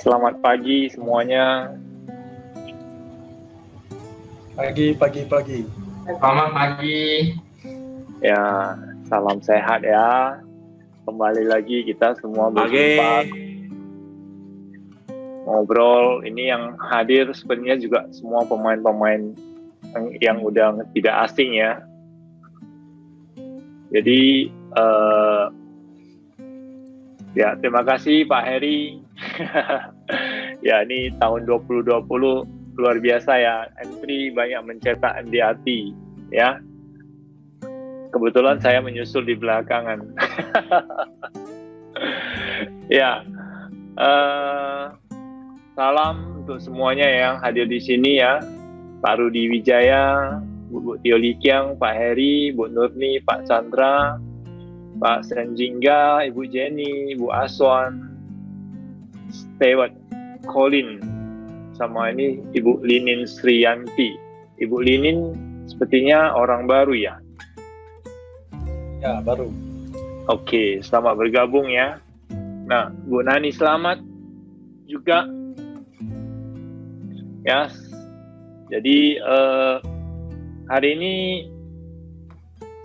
Selamat pagi semuanya. Pagi. Selamat pagi. Ya, salam sehat ya. Kembali lagi kita semua berjumpa ngobrol. Ini yang hadir sebenarnya juga semua pemain-pemain yang udah tidak asing ya. Jadi ya terima kasih Pak Heri. Ya ini tahun 2020 luar biasa ya. M3 banyak mencetak MDRT ya. Kebetulan saya menyusul di belakangan. Ya, salam untuk semuanya yang hadir di sini ya. Pak Rudi Wijaya, Bu Tio Likiang, Pak Heri, Bu Nurni, Pak Chandra, Pak Senjingga, Ibu Jenny, Ibu Aswan, Stewart, Colin, sama ini Ibu Linin Sriyanti. Ibu Linin sepertinya orang baru ya? Ya, baru. Oke, selamat bergabung ya. Nah, Bu Nani selamat juga. Ya, jadi hari ini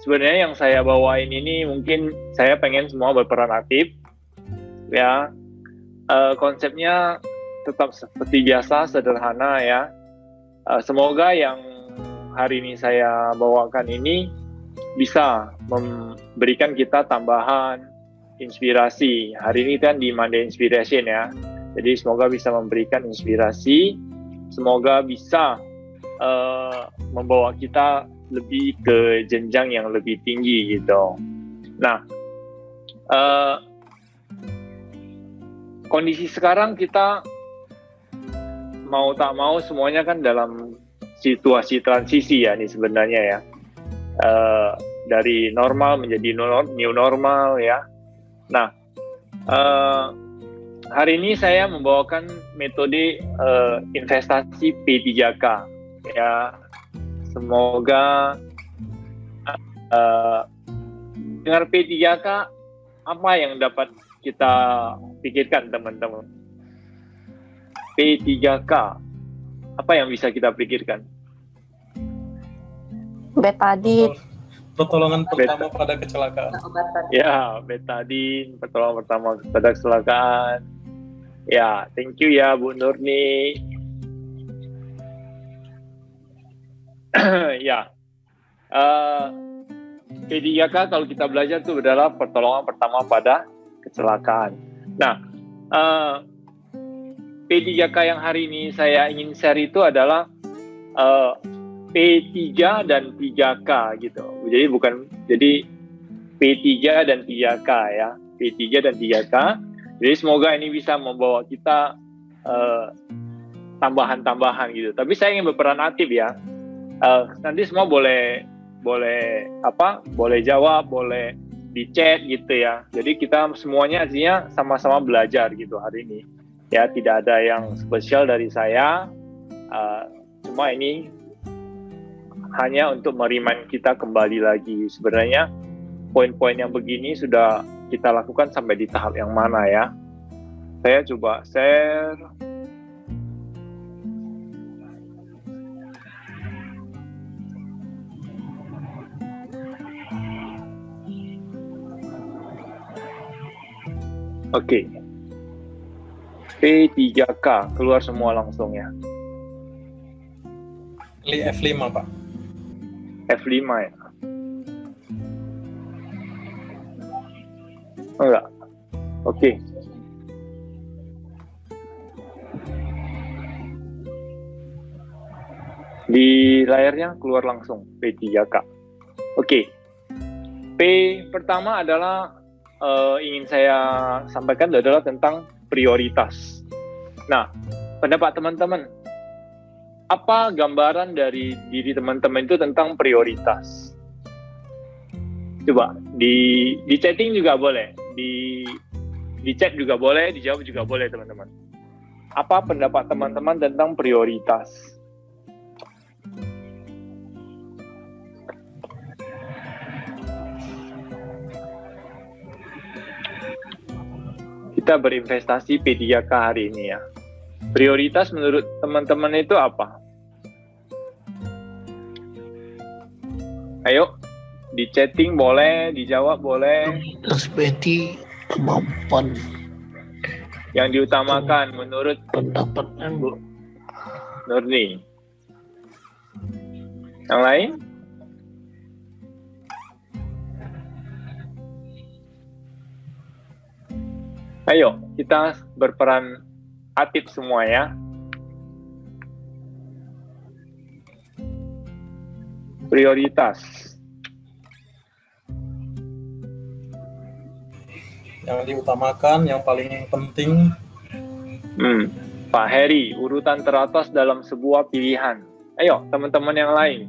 sebenarnya yang saya bawain ini mungkin saya pengen semua berperan aktif. Ya, konsepnya tetap seperti biasa, sederhana ya. Semoga yang hari ini saya bawakan ini bisa memberikan kita tambahan inspirasi. Hari ini kan di Monday Inspiration ya. Jadi semoga bisa memberikan inspirasi. Semoga bisa membawa kita lebih ke jenjang yang lebih tinggi gitu. Nah, kondisi sekarang kita mau tak mau semuanya kan dalam situasi transisi ya ini sebenarnya ya. Dari normal menjadi new normal ya. Nah, hari ini saya membawakan metode investasi P3K ya. Semoga dengar P3K apa yang dapat kita pikirkan teman-teman. P3K apa yang bisa kita pikirkan? Betadine. Pertolongan pertama pada kecelakaan. Ya, betadine, pertolongan pertama pada kecelakaan. Ya, thank you ya Bu Nurni. Ya, P3K kalau kita belajar itu adalah pertolongan pertama pada kecelakaan. Nah, P3K yang hari ini saya ingin share itu adalah P3 dan 3K gitu. Jadi P3 dan 3K ya. P3 dan 3K. Jadi semoga ini bisa membawa kita tambahan-tambahan gitu. Tapi saya ingin berperan aktif ya. Nanti semua boleh jawab, boleh di chat gitu ya. Jadi kita semuanya artinya sama-sama belajar gitu hari ini. Ya, tidak ada yang spesial dari saya. Cuma ini hanya untuk merimain kita kembali lagi. Sebenarnya poin-poin yang begini sudah kita lakukan sampai di tahap yang mana ya. Saya coba share. Oke. P3K keluar semua langsung ya. F5 Pak. F5 ya. Enggak. Oke. Di layarnya keluar langsung P3K. Oke. P pertama adalah ingin saya sampaikan adalah tentang prioritas. Nah, pendapat teman-teman, apa gambaran dari diri teman-teman itu tentang prioritas? Coba di chatting juga boleh, di chat juga boleh, dijawab juga boleh teman-teman. Apa pendapat teman-teman tentang prioritas? kita berinvestasi P3K hari ini ya. Prioritas menurut teman-teman itu apa? Ayo, di chatting boleh, dijawab boleh. Seperti kemampuan Yang diutamakan menurut pendapatnya Bu. Nurni. Yang lain? Ayo, kita berperan aktif semua ya. Prioritas. Yang diutamakan, yang paling penting. Pak Heri, urutan teratas dalam sebuah pilihan. Ayo, teman-teman yang lain.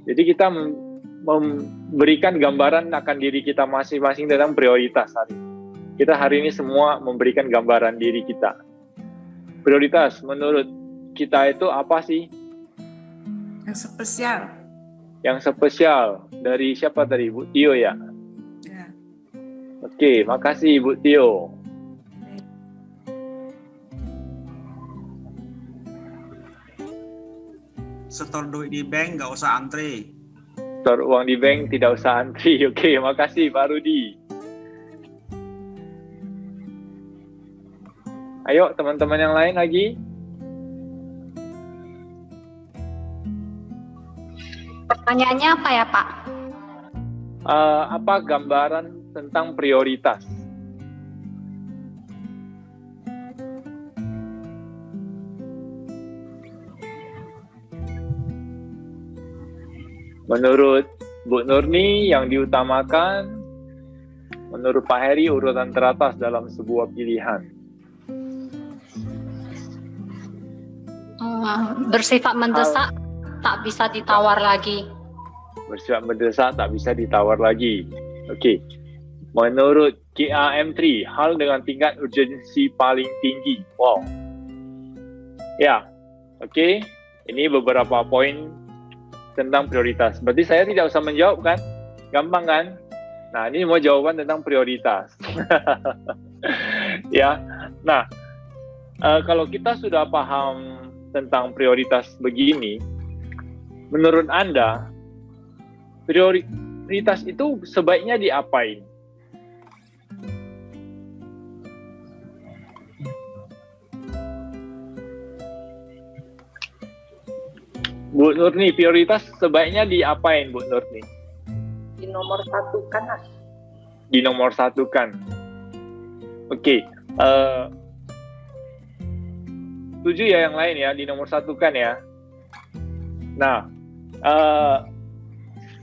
Jadi kita memberikan gambaran akan diri kita masing-masing tentang prioritas hari ini. Kita hari ini semua memberikan gambaran diri kita. Prioritas menurut kita itu apa sih? Yang spesial. Yang spesial dari siapa tadi? Bu Tio ya? Ya. Oke, makasih Bu Tio. Setor duit di bank nggak usah antri. Setor uang di bank tidak usah antri. Oke, makasih Pak Rudi. Ayo teman-teman yang lain lagi. Pertanyaannya apa ya Pak? Apa gambaran tentang prioritas? Menurut Bu Nurni yang diutamakan, menurut Pak Heri urutan teratas dalam sebuah pilihan. Bersifat mendesak, tak bisa ditawar lagi. Bersifat mendesak, tak bisa ditawar lagi. Oke. Menurut KAM3, hal dengan tingkat urgensi paling tinggi. Wow. Ya, oke. Ini beberapa poin tentang prioritas. Berarti saya tidak usah menjawab kan? Gampang kan? Nah, ini semua jawaban tentang prioritas. Ya. Nah, kalau kita sudah paham tentang prioritas begini, menurut Anda, prioritas itu sebaiknya diapain? Bu Nurni, prioritas sebaiknya diapain, Bu Nurni? Dinomor satukan, Mas. Dinomor satukan. Oke. Setuju ya yang lain ya, dinomor satukan ya. Nah,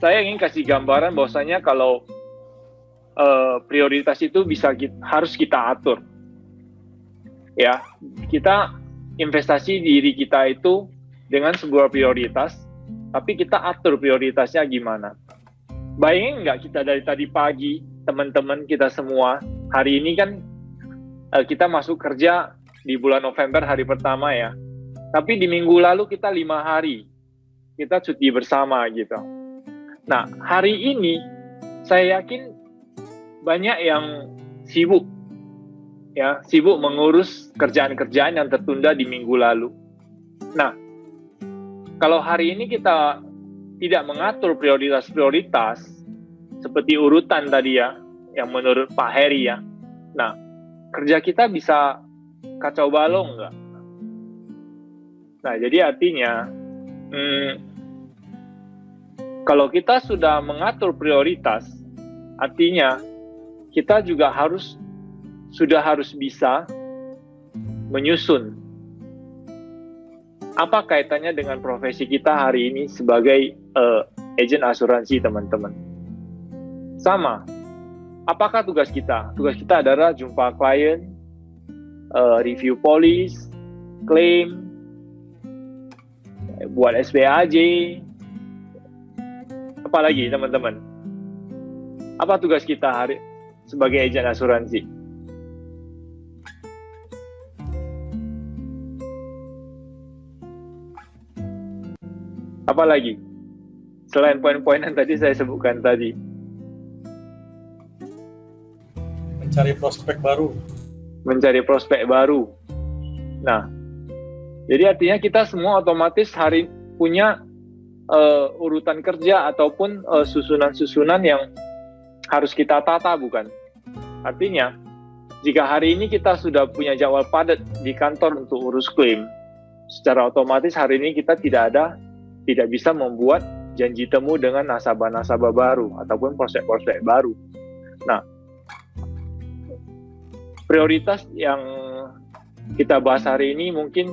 saya ingin kasih gambaran bahwasanya kalau prioritas itu harus kita atur. Ya, kita investasi diri kita itu dengan sebuah prioritas, tapi kita atur prioritasnya gimana. Bayangin nggak kita dari tadi pagi, teman-teman kita semua, hari ini kan kita masuk kerja di bulan November hari pertama ya. Tapi di minggu lalu kita 5 hari. Kita cuti bersama gitu. Nah, hari ini saya yakin banyak yang sibuk. Ya, sibuk mengurus kerjaan-kerjaan yang tertunda di minggu lalu. Nah, kalau hari ini kita tidak mengatur prioritas-prioritas seperti urutan tadi ya, yang menurut Pak Heri ya. Nah, kerja kita bisa kacau balau nggak? Nah, jadi artinya kalau kita sudah mengatur prioritas, artinya kita juga harus bisa menyusun apa kaitannya dengan profesi kita hari ini sebagai agen asuransi, teman-teman. Sama, apakah tugas kita? Tugas kita adalah jumpa klien, review polis, klaim, buat SPAJ, apa lagi teman-teman? Apa tugas kita sebagai agen asuransi? Apa lagi? Selain poin-poin yang tadi saya sebutkan tadi. Mencari prospek baru. mencari prospek baru. Nah, jadi artinya kita semua otomatis hari punya urutan kerja ataupun susunan-susunan yang harus kita tata, bukan? Artinya, jika hari ini kita sudah punya jadwal padat di kantor untuk urus klaim, secara otomatis hari ini kita tidak bisa membuat janji temu dengan nasabah-nasabah baru ataupun prospek-prospek baru. Nah, prioritas yang kita bahas hari ini mungkin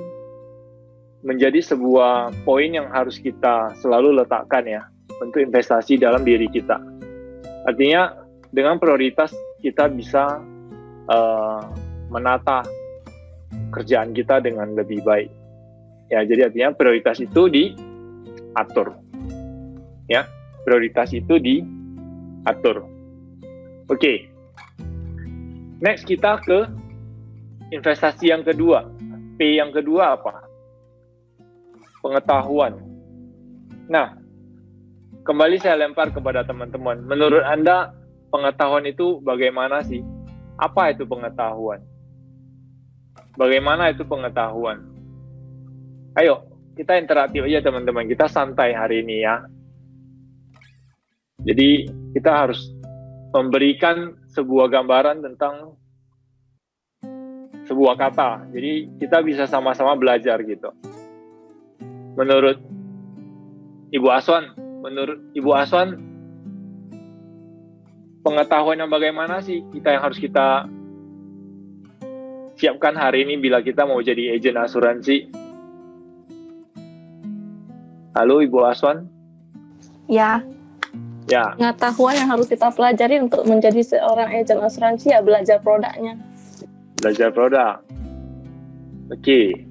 menjadi sebuah poin yang harus kita selalu letakkan ya untuk investasi dalam diri kita. Artinya dengan prioritas kita bisa menata kerjaan kita dengan lebih baik. Ya, jadi artinya prioritas itu diatur. Ya, prioritas itu diatur. Oke. Next kita ke investasi yang kedua. P yang kedua apa? Pengetahuan. Nah, kembali saya lempar kepada teman-teman. Menurut Anda, pengetahuan itu bagaimana sih? Apa itu pengetahuan? Bagaimana itu pengetahuan? Ayo, kita interaktif aja teman-teman. Kita santai hari ini ya. Jadi, kita harus memberikan sebuah gambaran tentang sebuah kata. Jadi, kita bisa sama-sama belajar gitu. Menurut Ibu Aswan, pengetahuan yang bagaimana sih yang harus kita siapkan hari ini bila kita mau jadi agen asuransi? Halo Ibu Aswan? Ya. Pengetahuan yang harus kita pelajari untuk menjadi seorang agen asuransi ya belajar produknya. Belajar produk. Oke.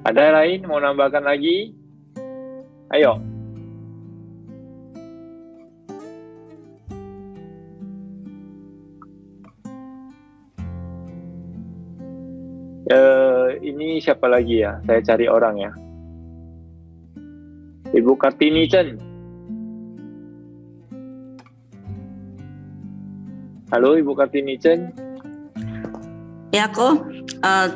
Ada lain mau nambahkan lagi? Ayo. Ini siapa lagi ya? Saya cari orang ya. Ibu Kartini Chen. Halo Ibu Kartini Chen. Ya kok,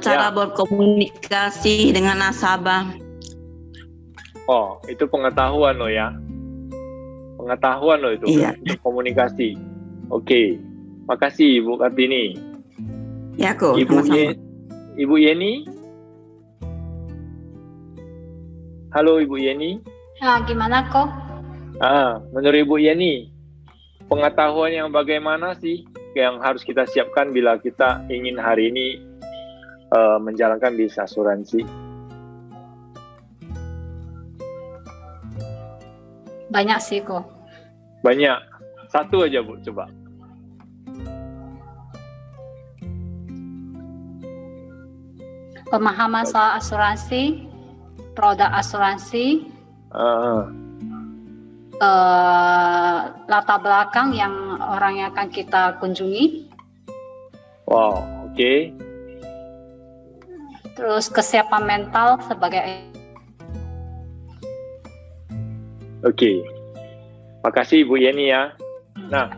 cara berkomunikasi dengan nasabah. Oh, itu pengetahuan loh ya. Pengetahuan loh itu. Iya. Untuk komunikasi. Oke. Makasih Ibu Kartini. Ya kok, sama-sama. Ibu Yeni. Halo Ibu Yeni. Nah, gimana kok? Menurut Ibu Yeni, pengetahuan yang bagaimana sih yang harus kita siapkan bila kita ingin hari ini menjalankan bisnis asuransi? Banyak sih kok. Banyak. Satu aja Bu, coba. Pemahaman soal asuransi, produk asuransi, latar belakang yang orang yang akan kita kunjungi. Wow, oke. Terus kesiapan mental sebagai. Oke. Makasih Ibu Yeni ya. Nah,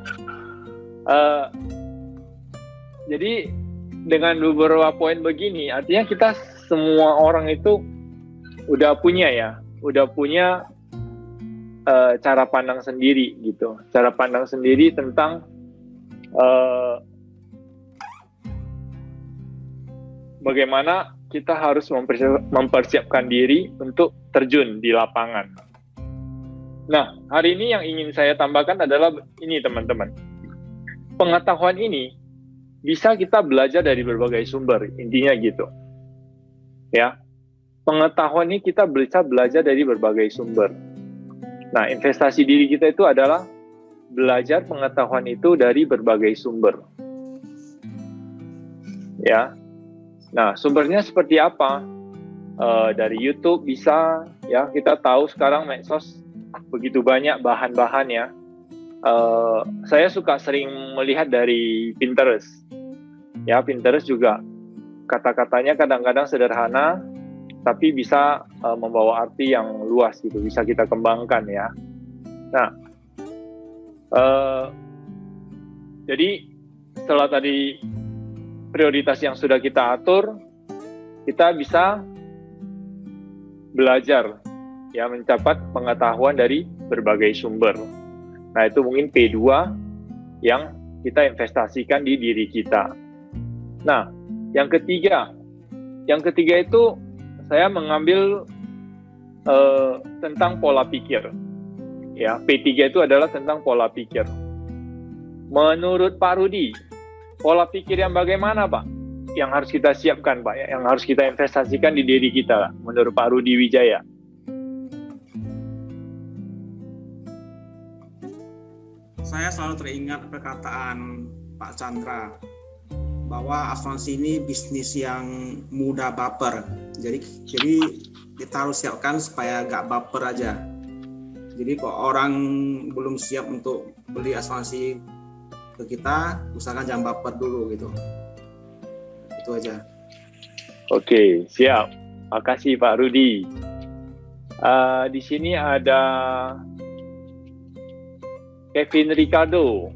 jadi dengan beberapa poin begini, artinya kita semua orang itu udah punya cara pandang sendiri gitu, cara pandang sendiri tentang bagaimana kita harus mempersiapkan diri untuk terjun di lapangan. Nah, hari ini yang ingin saya tambahkan adalah ini teman-teman, pengetahuan ini bisa kita belajar dari berbagai sumber, intinya gitu ya. Pengetahuan ini kita bisa belajar dari berbagai sumber. Nah, investasi diri kita itu adalah belajar pengetahuan itu dari berbagai sumber. Ya. Nah, sumbernya seperti apa? Dari YouTube bisa, ya. Kita tahu sekarang medsos begitu banyak bahan-bahan ya. Saya suka sering melihat dari Pinterest. Ya, Pinterest juga kata-katanya kadang-kadang sederhana, tapi bisa membawa arti yang luas gitu, bisa kita kembangkan ya. Nah, jadi setelah tadi prioritas yang sudah kita atur, kita bisa belajar ya, mendapat pengetahuan dari berbagai sumber. Nah, itu mungkin P2 yang kita investasikan di diri kita. Nah, yang ketiga itu saya mengambil tentang pola pikir. Ya, P3 itu adalah tentang pola pikir. Menurut Pak Rudi, pola pikir yang bagaimana, Pak? Yang harus kita siapkan, Pak, yang harus kita investasikan di diri kita, menurut Pak Rudi Wijaya. Saya selalu teringat perkataan Pak Chandra bahwa asuransi ini bisnis yang mudah baper. Jadi kita harus siapkan supaya nggak baper aja. Jadi kalau orang belum siap untuk beli asuransi ke kita, usahakan jangan baper dulu gitu. Itu aja. Oke, siap. Makasih Pak Rudi. Di sini ada Kevin Ricardo.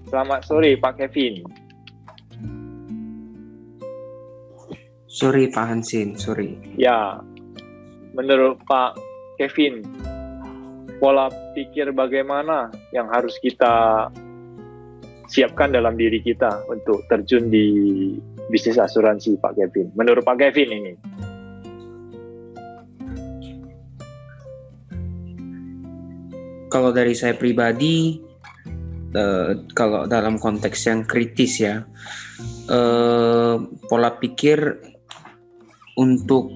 Selamat sore Pak Kevin. Sorry Pak Hansin, sorry. Ya, menurut Pak Kevin, pola pikir bagaimana yang harus kita siapkan dalam diri kita untuk terjun di bisnis asuransi, Pak Kevin? Menurut Pak Kevin ini. Kalau dari saya pribadi, kalau dalam konteks yang kritis ya, pola pikir untuk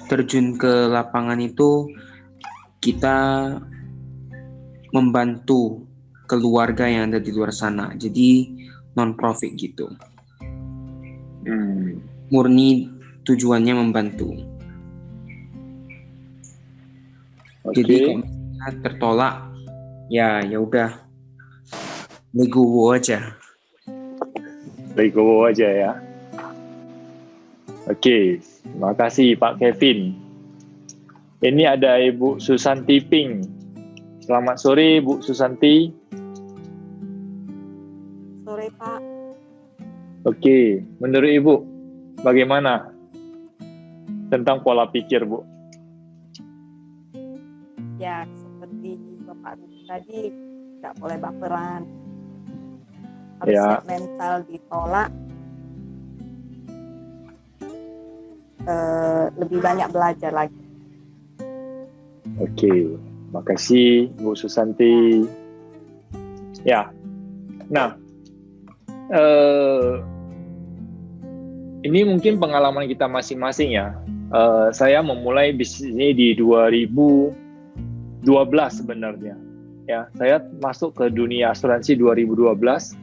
terjun ke lapangan itu kita membantu keluarga yang ada di luar sana, jadi non-profit gitu. Murni tujuannya membantu. Jadi kalau misalnya tertolak, ya udah, legowo aja. Legowo aja ya. Oke, terima kasih Pak Kevin. Ini ada Ibu Susanti Ping. Selamat sore Bu Susanti. Sore Pak. Oke, menurut Ibu bagaimana tentang pola pikir Bu? Ya, seperti Bapak tadi, nggak boleh baperan. Harus siap mental ditolak. Lebih banyak belajar lagi. Oke, makasih Bu Susanti. Ya, nah, ini mungkin pengalaman kita masing-masing ya. Saya memulai bisnis ini di 2012 sebenarnya. Ya, saya masuk ke dunia asuransi 2012.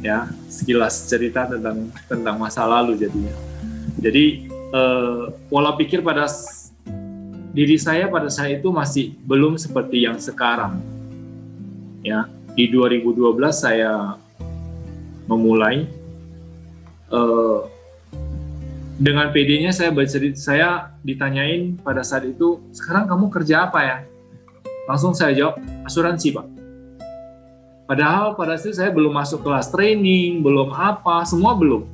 Ya, sekilas cerita tentang masa lalu jadinya. Jadi pola pikir pada diri saya pada saat itu masih belum seperti yang sekarang. Ya, di 2012 saya memulai dengan PD-nya saya bercerita, saya ditanyain pada saat itu, sekarang kamu kerja apa ya? Langsung saya jawab, asuransi Pak. Padahal pada saat itu saya belum masuk kelas training, belum apa, semua belum.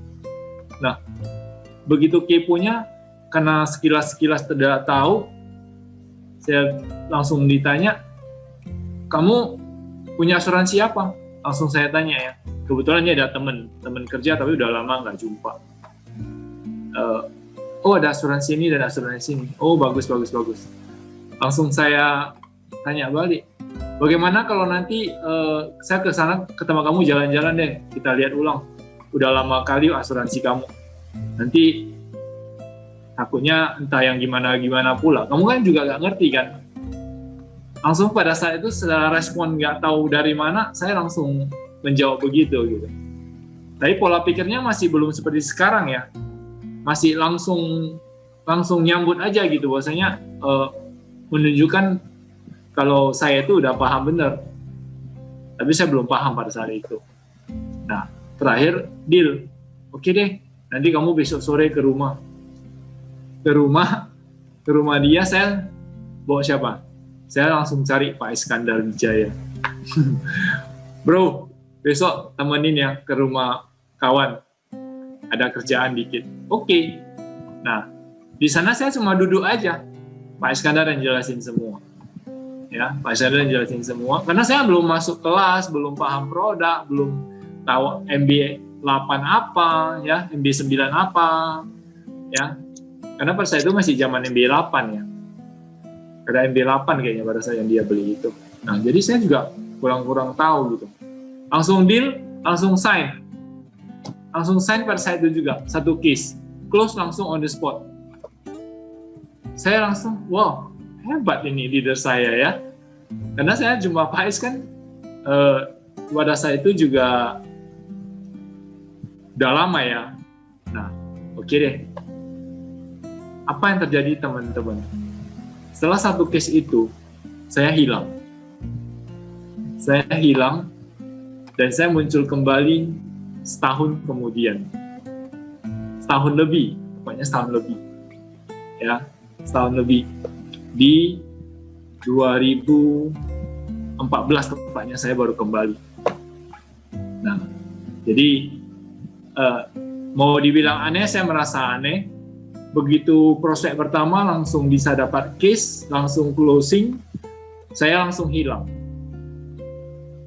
Nah, begitu keponya, karena sekilas tidak tahu, saya langsung ditanya, kamu punya asuransi apa? Langsung saya tanya ya. Kebetulan ini ada teman kerja, tapi udah lama nggak jumpa. Oh ada asuransi ini dan asuransi ini. Oh bagus. Langsung saya tanya balik. Bagaimana kalau nanti saya ke sana ketemu kamu jalan-jalan deh, kita lihat ulang. Udah lama kali asuransi kamu. Nanti takutnya entah yang gimana pula. Kamu kan juga nggak ngerti kan. Langsung pada saat itu setelah respon nggak tahu dari mana, saya langsung menjawab begitu gitu. Tapi pola pikirnya masih belum seperti sekarang ya. Masih langsung nyambut aja gitu. Bahwasanya menunjukkan kalau saya itu udah paham benar, tapi saya belum paham pada saat itu. Nah, terakhir deal, oke deh, nanti kamu besok sore ke rumah dia. Saya bawa siapa? saya langsung cari Pak Iskandar Wijaya. Bro, besok temenin ya ke rumah kawan, ada kerjaan dikit. Oke. Nah, di sana saya cuma duduk aja, Pak Iskandar yang jelasin semua. Ya, Pak Iskandar yang jelasin semua. Karena saya belum masuk kelas, belum paham produk, belum tahu MB 8 apa, ya, MB 9 apa, ya. Karena pada saat itu masih zaman MB 8 ya. Ada MB 8 kayaknya pada saat yang dia beli itu. Nah, jadi saya juga kurang-kurang tahu gitu. Langsung deal, langsung sign. Langsung sign pada saat itu juga, satu case. Close langsung on the spot. Saya langsung, wow, hebat ini leader saya ya. Karena saya jumpa Pak Is kan, pada saat itu juga udah lama ya. Nah, oke deh. Apa yang terjadi teman-teman? Setelah satu case itu, saya hilang. Saya hilang, dan saya muncul kembali setahun kemudian. Setahun lebih, pokoknya setahun lebih. Ya, setahun lebih. Di 2014 tepatnya saya baru kembali. Nah, jadi mau dibilang aneh, saya merasa aneh. Begitu prospek pertama langsung bisa dapat case, langsung closing, saya langsung hilang.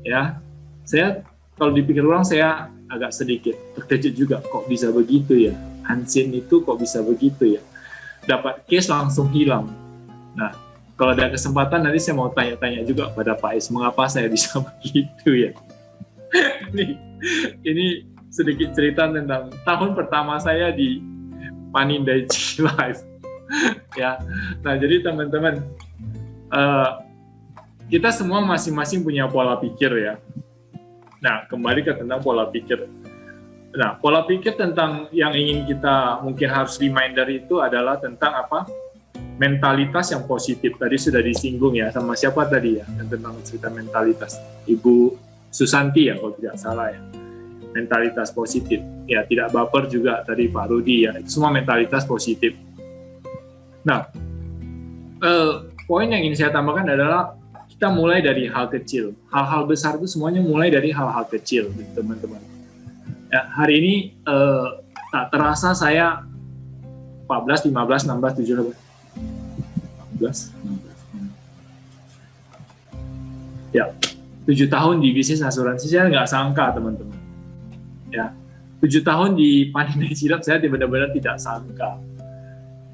Ya, saya kalau dipikir ulang saya agak sedikit terkejut juga, kok bisa begitu ya? Hansin itu kok bisa begitu ya? Dapat case langsung hilang. Nah, kalau ada kesempatan nanti saya mau tanya-tanya juga pada Pak Is, mengapa saya bisa begitu ya? ini sedikit cerita tentang tahun pertama saya di Panindaichi Life. Ya, nah jadi teman-teman, kita semua masing-masing punya pola pikir ya. Nah, kembali ke tentang pola pikir. Nah, pola pikir tentang yang ingin kita mungkin harus reminder itu adalah tentang apa? Mentalitas yang positif. Tadi sudah disinggung ya, sama siapa tadi ya, yang tentang cerita mentalitas. Ibu Susanti ya, kalau tidak salah ya. Mentalitas positif. Ya, tidak baper juga tadi Pak Rudi ya. Itu semua mentalitas positif. Nah, poin yang ingin saya tambahkan adalah kita mulai dari hal kecil. Hal-hal besar itu semuanya mulai dari hal-hal kecil, teman-teman. Ya, hari ini tak terasa saya 14, 15, 16, 17, 14, 16. Ya, 7 tahun di bisnis asuransi saya nggak sangka, teman-teman. Ya, 7 tahun di Panindaichi Life saya benar-benar tidak sangka.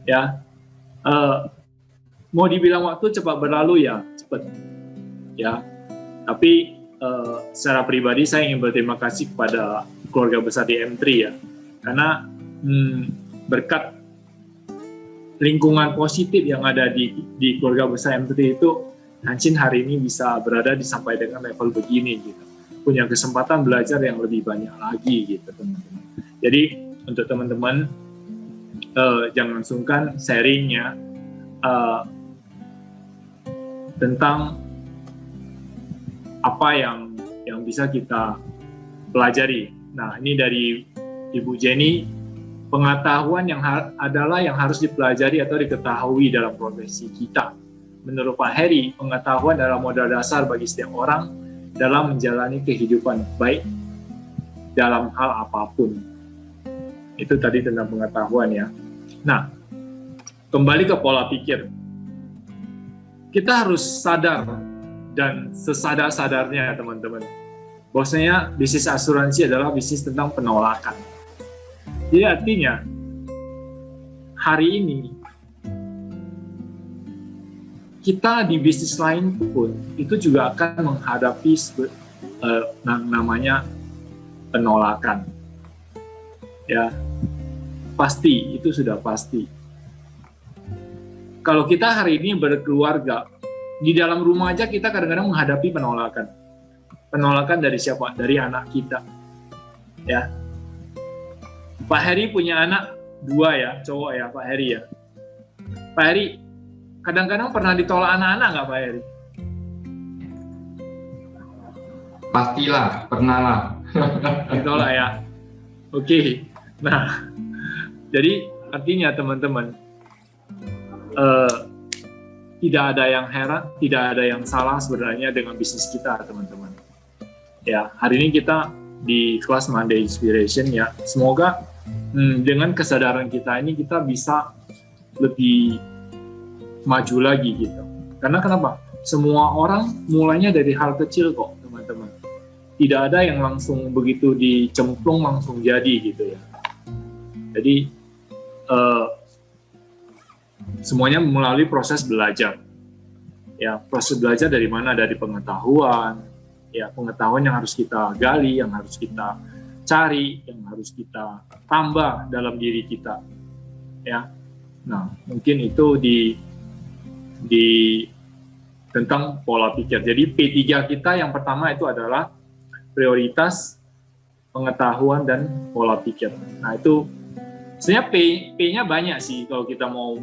Ya, mau dibilang waktu cepat berlalu ya, cepat. Ya, tapi secara pribadi saya ingin berterima kasih kepada keluarga besar di M3 ya, karena berkat lingkungan positif yang ada di keluarga besar M3 itu, Hansin hari ini bisa berada sampai dengan level begini gitu, punya kesempatan belajar yang lebih banyak lagi gitu teman-teman. Jadi untuk teman-teman jangan sungkan sharingnya tentang apa yang bisa kita pelajari. Nah, ini dari Ibu Jenny, pengetahuan yang adalah yang harus dipelajari atau diketahui dalam profesi kita. Menurut Pak Heri, pengetahuan adalah modal dasar bagi setiap orang dalam menjalani kehidupan, baik dalam hal apapun. Itu tadi tentang pengetahuan ya. Nah, kembali ke pola pikir. Kita harus sadar dan sesadar-sadarnya teman-teman, bahwasanya bisnis asuransi adalah bisnis tentang penolakan. Jadi artinya hari ini kita di bisnis lain pun itu juga akan menghadapi namanya penolakan. Ya, pasti, itu sudah pasti. Kalau kita hari ini berkeluarga, di dalam rumah aja kita kadang-kadang menghadapi penolakan. Penolakan dari siapa? Dari anak kita. Ya. Pak Heri punya anak 2 ya, cowok ya, Pak Heri ya. Pak Heri, kadang-kadang pernah ditolak anak-anak nggak Pak Heri? Pastilah, pernah lah. Ditolak ya. Oke. Nah, jadi artinya teman-teman, tidak ada yang heran, tidak ada yang salah sebenarnya dengan bisnis kita, teman-teman. Ya, hari ini kita di kelas Monday Inspiration ya, semoga dengan kesadaran kita ini kita bisa lebih maju lagi gitu. Karena kenapa? Semua orang mulainya dari hal kecil kok, teman-teman. Tidak ada yang langsung begitu dicemplung langsung jadi gitu ya. Jadi semuanya melalui proses belajar. Ya, proses belajar dari mana? Dari pengetahuan. Ya, pengetahuan yang harus kita gali, yang harus kita cari, yang harus kita tambah dalam diri kita. Ya. Nah, mungkin itu di tentang pola pikir. Jadi P3 kita yang pertama itu adalah prioritas, pengetahuan, dan pola pikir. Nah, itu sebenarnya P-nya banyak sih kalau kita mau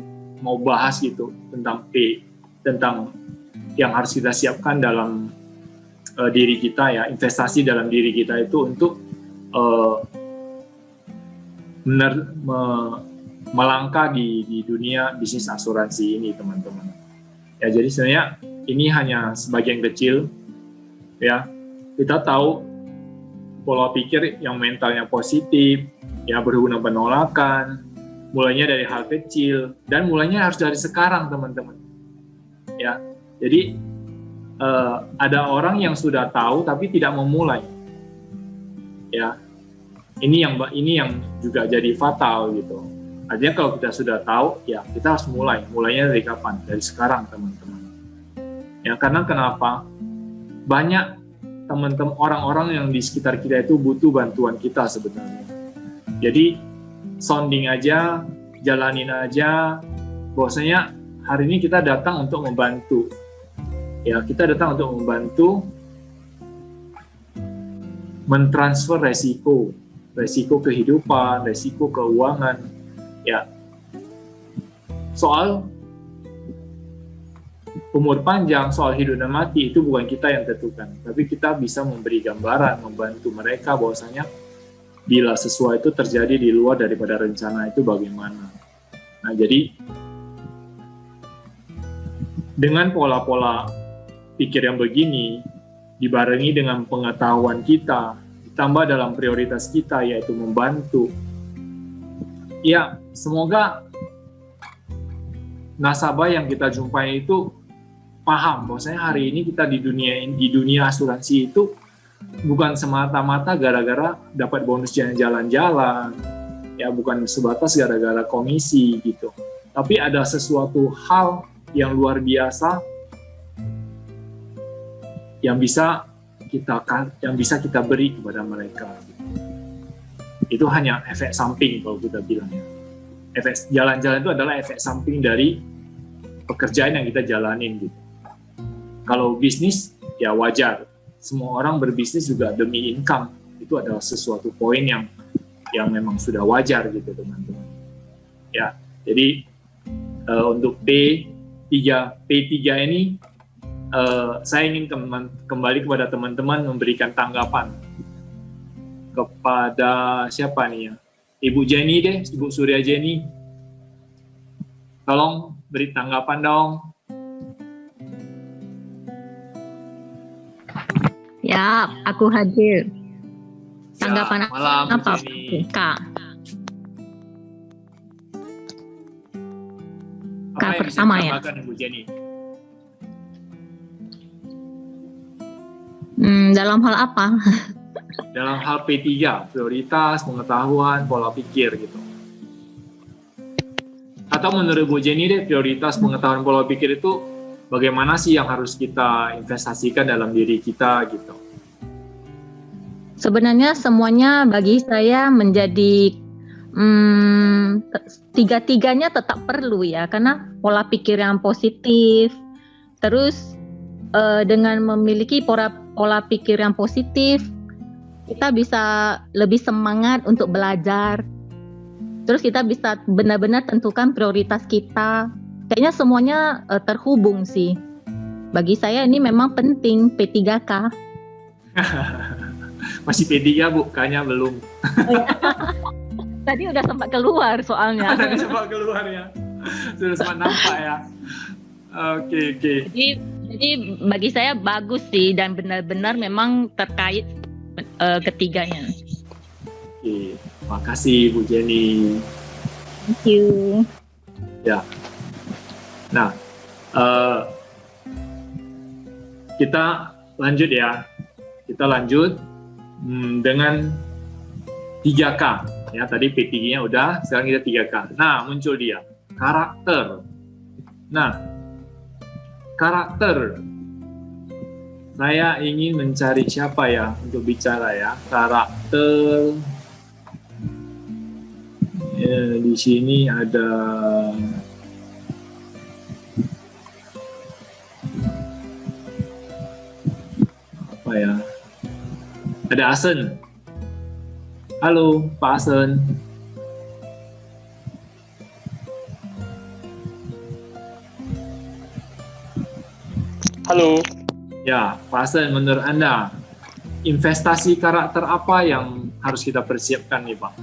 bahas gitu tentang P, tentang yang harus kita siapkan dalam diri kita ya, investasi dalam diri kita itu untuk melangkah di dunia bisnis asuransi ini, teman-teman. Ya, jadi sebenarnya ini hanya sebagian kecil ya. Kita tahu pola pikir yang mentalnya positif, ya berhubungan penolakan, mulainya dari hal kecil dan mulainya harus dari sekarang, teman-teman. Ya, jadi ada orang yang sudah tahu tapi tidak memulai. Ya, ini yang juga jadi fatal gitu. Artinya kalau kita sudah tahu, ya kita harus mulai. Mulainya dari kapan? Dari sekarang, teman-teman. Ya, karena kenapa? Banyak teman-teman orang-orang yang di sekitar kita itu butuh bantuan kita sebenarnya. Jadi sounding aja, jalanin aja. Bahwasanya hari ini kita datang untuk membantu. Ya, kita datang untuk membantu mentransfer resiko kehidupan, resiko keuangan. Ya, soal umur panjang, soal hidup dan mati itu bukan kita yang tentukan, tapi kita bisa memberi gambaran, membantu mereka bahwasanya bila sesuatu itu terjadi di luar daripada rencana itu bagaimana. Nah, jadi dengan pola-pola pikir yang begini dibarengi dengan pengetahuan kita, ditambah dalam prioritas kita yaitu membantu. Ya, semoga nasabah yang kita jumpai itu paham bahwasanya hari ini kita di dunia asuransi itu bukan semata-mata gara-gara dapat bonus jalan-jalan, ya bukan sebatas gara-gara komisi gitu. Tapi ada sesuatu hal yang luar biasa yang bisa kita beri kepada mereka. Itu hanya efek samping kalau kita bilang ya. Efek jalan-jalan itu adalah efek samping dari pekerjaan yang kita jalanin gitu. Kalau bisnis ya wajar, semua orang berbisnis juga demi income, itu adalah sesuatu poin yang memang sudah wajar gitu, teman-teman. Ya, jadi untuk P3 ini saya ingin kembali kepada teman-teman memberikan tanggapan kepada siapa nih ya? Ibu Jenny deh, Ibu Surya Jenny. Tolong beri tanggapan dong. Ya, aku hadir. Tanggapan malam, apa, Kak? Kak pertama ya. Ibu Jenny? Dalam hal apa? Dalam hal P3, prioritas, pengetahuan, pola pikir gitu. Atau menurut Bu Jenny deh, prioritas, pengetahuan, pola pikir itu bagaimana sih yang harus kita investasikan dalam diri kita gitu? Sebenarnya semuanya bagi saya menjadi tiga-tiganya tetap perlu ya, karena pola pikir yang positif, terus dengan memiliki pola pikir yang positif, kita bisa lebih semangat untuk belajar. Terus kita bisa benar-benar tentukan prioritas kita. Kayaknya semuanya terhubung sih. Bagi saya ini memang penting P3K. Masih P3 Bu, kayaknya belum. Tadi udah sempat keluar soalnya. Tadi sempat keluar ya. Sudah sempat nampak ya. Oke. Jadi bagi saya bagus sih dan benar-benar memang terkait ketiganya. Oke, makasih Bu Jenny. Thank you. Ya. Nah, kita lanjut ya. Kita lanjut dengan 3K. Ya, tadi P3-nya udah, sekarang kita 3K. Nah, muncul dia. Karakter. Nah, karakter. Saya ingin mencari siapa ya untuk bicara ya. Karakter. Ya, di sini ada apa ya? Ada Asen. Halo, Pak Asen. Halo. Ya, Pak Asen, menurut Anda investasi karakter apa yang harus kita persiapkan nih, Pak?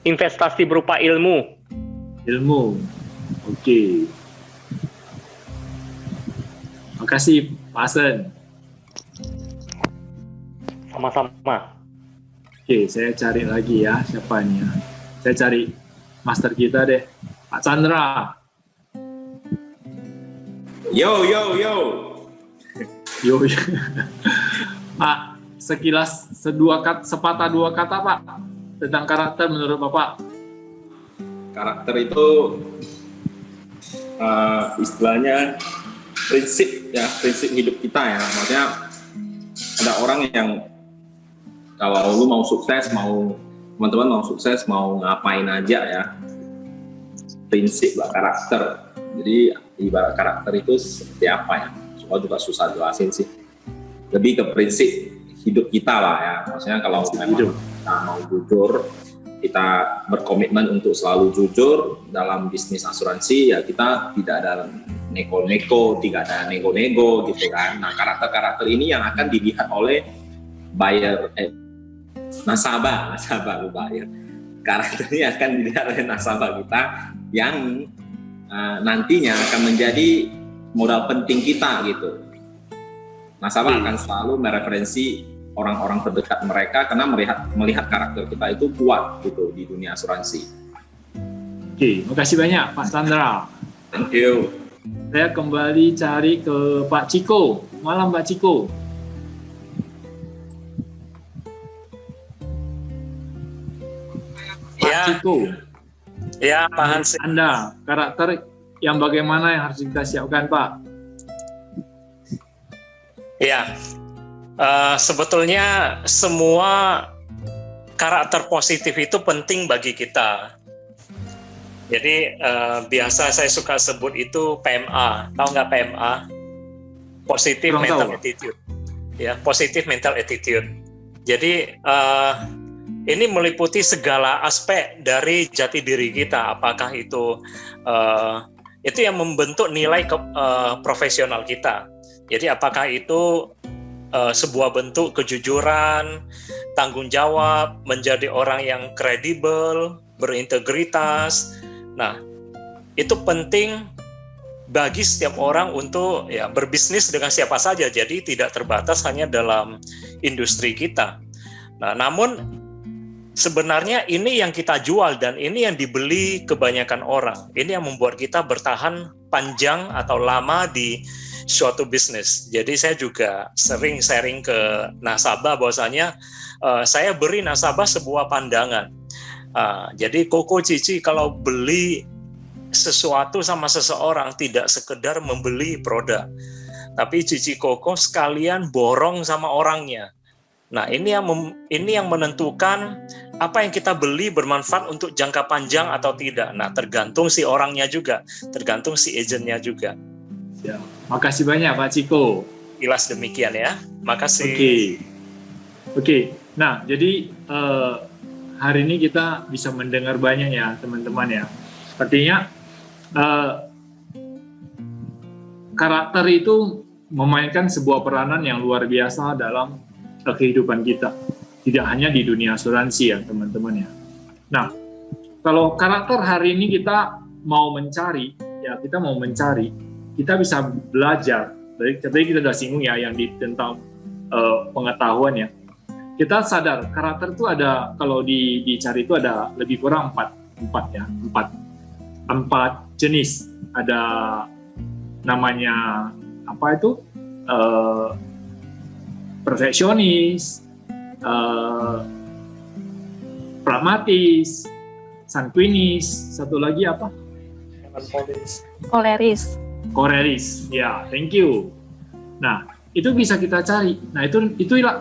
Investasi berupa ilmu. Ilmu. Oke. Makasih, Pak Asen. Sama-sama. Oke, saya cari lagi ya siapa ini ya. Saya cari master kita deh, Pak Chandra. Yo. Pak, sekilas sepatah dua kata Pak tentang karakter menurut Bapak. Karakter itu istilahnya prinsip hidup kita ya. Maksudnya ada orang yang kalau lu mau sukses, teman-teman mau sukses, mau ngapain aja ya, prinsip lah karakter. Jadi ibarat karakter itu seperti apa ya? Semua juga susah jelasin sih. Lebih ke prinsip hidup kita lah ya. Maksudnya kalau memang kita mau jujur, kita berkomitmen untuk selalu jujur dalam bisnis asuransi, ya kita tidak ada neko-neko, tidak ada nego-nego gitu kan. Nah, karakter-karakter ini yang akan dilihat oleh nasabah buyer. Karakter ini akan dilihat oleh nasabah kita yang nantinya akan menjadi modal penting kita gitu. Nasabah akan selalu mereferensi orang-orang terdekat mereka karena melihat karakter kita itu kuat gitu di dunia asuransi. Oke, makasih banyak Pak Chandra. Thank you. Saya kembali cari ke Pak Ciko. Malam Pak Ciko. Pak Ciko. Ya, Pak Hans. Anda, karakter yang bagaimana yang harus kita siapkan, Pak? Ya, sebetulnya semua karakter positif itu penting bagi kita. Jadi biasa saya suka sebut itu PMA. Tahu nggak PMA? Positive Mental Attitude. Ya, Positive Mental Attitude. Jadi ini meliputi segala aspek dari jati diri kita. Apakah itu yang membentuk nilai profesional kita. Jadi apakah itu sebuah bentuk kejujuran, tanggung jawab, menjadi orang yang kredibel, berintegritas. Nah, itu penting bagi setiap orang untuk ya berbisnis dengan siapa saja. Jadi tidak terbatas hanya dalam industri kita. Nah, namun sebenarnya ini yang kita jual dan ini yang dibeli kebanyakan orang. Ini yang membuat kita bertahan panjang atau lama di suatu bisnis. Jadi saya juga sering sharing ke nasabah bahwasanya saya beri nasabah sebuah pandangan. Jadi Koko Cici kalau beli sesuatu sama seseorang tidak sekedar membeli produk, tapi Cici Koko sekalian borong sama orangnya. Nah, ini yang menentukan apa yang kita beli bermanfaat untuk jangka panjang atau tidak. Nah, tergantung si orangnya juga, tergantung si agennya juga. Ya, makasih banyak Pak Ciko. Kilas demikian ya. Makasih. Oke. Nah, jadi hari ini kita bisa mendengar banyak ya teman-teman ya. Artinya karakter itu memainkan sebuah peranan yang luar biasa dalam kehidupan kita. Tidak hanya di dunia asuransi ya teman-teman ya. Nah, kalau karakter hari ini kita mau mencari, kita bisa belajar. Tadi kita sudah singgung ya yang tentang pengetahuan ya. Kita sadar karakter itu ada, kalau dicari itu ada lebih kurang empat jenis. Ada namanya apa itu? Perfeksionis, pragmatis, sanguinis, satu lagi apa? Koleris, ya, thank you. Nah, itu bisa kita cari. Nah, itu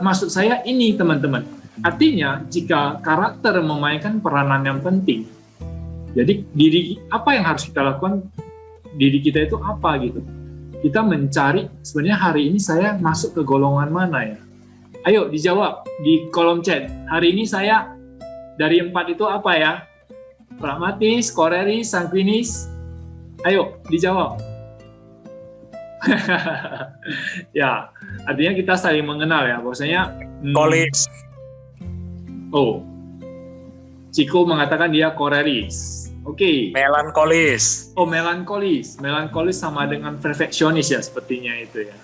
maksud saya ini teman-teman. Artinya jika karakter memainkan peranan yang penting, jadi apa yang harus kita lakukan? Diri kita itu apa gitu? Kita mencari sebenarnya hari ini saya masuk ke golongan mana ya? Ayo dijawab di kolom chat. Hari ini saya dari 4 itu apa ya? Pragmatis, koleris, sanguinis. Ayo dijawab. Ya, artinya kita saling mengenal ya. Bahwasanya koleris. Oh, Ciko mengatakan dia koleris. Oke. Melankolis. Oh, melankolis. Melankolis sama dengan perfeksionis ya sepertinya itu ya.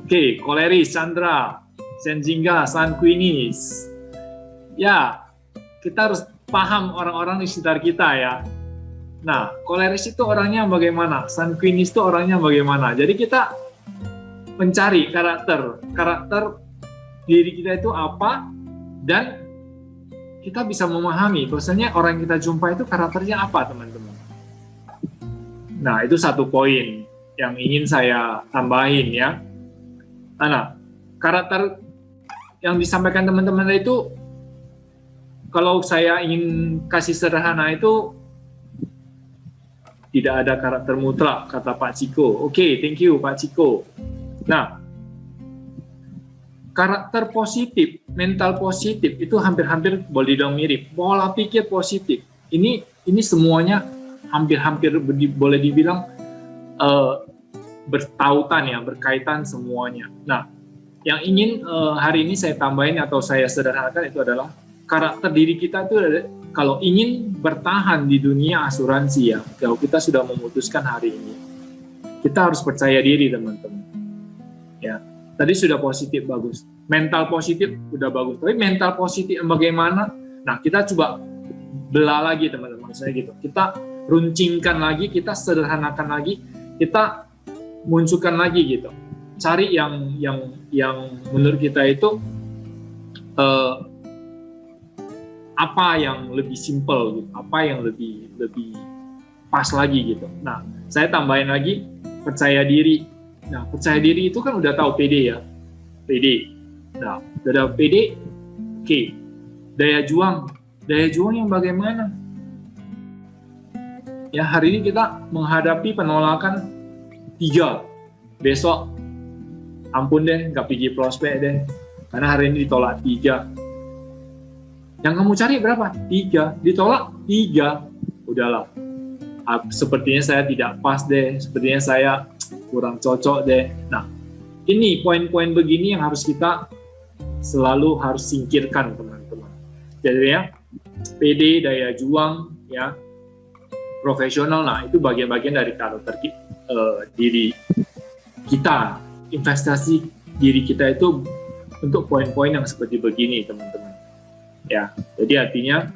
Oke, koleris, Chandra, Senjingga, sanguinis. Ya, kita harus paham orang-orang di sekitar kita ya. Nah, koleris itu orangnya bagaimana? Sanguinis itu orangnya bagaimana? Jadi kita mencari karakter diri kita itu apa, dan kita bisa memahami bahwasanya orang yang kita jumpa itu karakternya apa, teman-teman. Nah, itu satu poin yang ingin saya tambahin ya. Nah, karakter yang disampaikan teman-teman itu, kalau saya ingin kasih sederhana itu, tidak ada karakter mutlak, kata Pak Ciko. Oke, thank you Pak Ciko. Nah, karakter positif, mental positif itu hampir-hampir boleh dibilang mirip. Pola pikir positif. Ini semuanya hampir-hampir boleh dibilang bertautan ya, berkaitan semuanya. Nah, yang ingin hari ini saya tambahin atau saya sederhanakan itu adalah karakter diri kita itu kalau ingin bertahan di dunia asuransi ya, kalau kita sudah memutuskan hari ini, kita harus percaya diri teman-teman. Ya. Tadi sudah positif, bagus. Mental positif udah bagus. Tapi mental positif bagaimana? Nah, kita coba belah lagi teman-teman. Saya gitu. Kita runcingkan lagi, kita sederhanakan lagi, kita munculkan lagi gitu. Cari yang menurut kita itu apa yang lebih simple gitu, apa yang lebih pas lagi gitu. Nah, saya tambahin lagi percaya diri. Nah, percaya diri itu kan udah tahu PD ya, PD. Nah, udah ada PD, oke. Daya juang yang bagaimana? Ya, hari ini kita menghadapi penolakan 3. Besok, ampun deh, nggak pergi prospek deh, karena hari ini ditolak 3. Yang kamu cari berapa? 3. Ditolak 3. Udahlah. Sepertinya saya tidak pas deh, sepertinya saya kurang cocok deh. Nah, ini poin-poin begini yang harus kita selalu harus singkirkan teman-teman. Jadi ya, PD, daya juang, ya, profesional, nah itu bagian-bagian dari karakter diri kita. Investasi diri kita itu untuk poin-poin yang seperti begini teman-teman. Ya, jadi artinya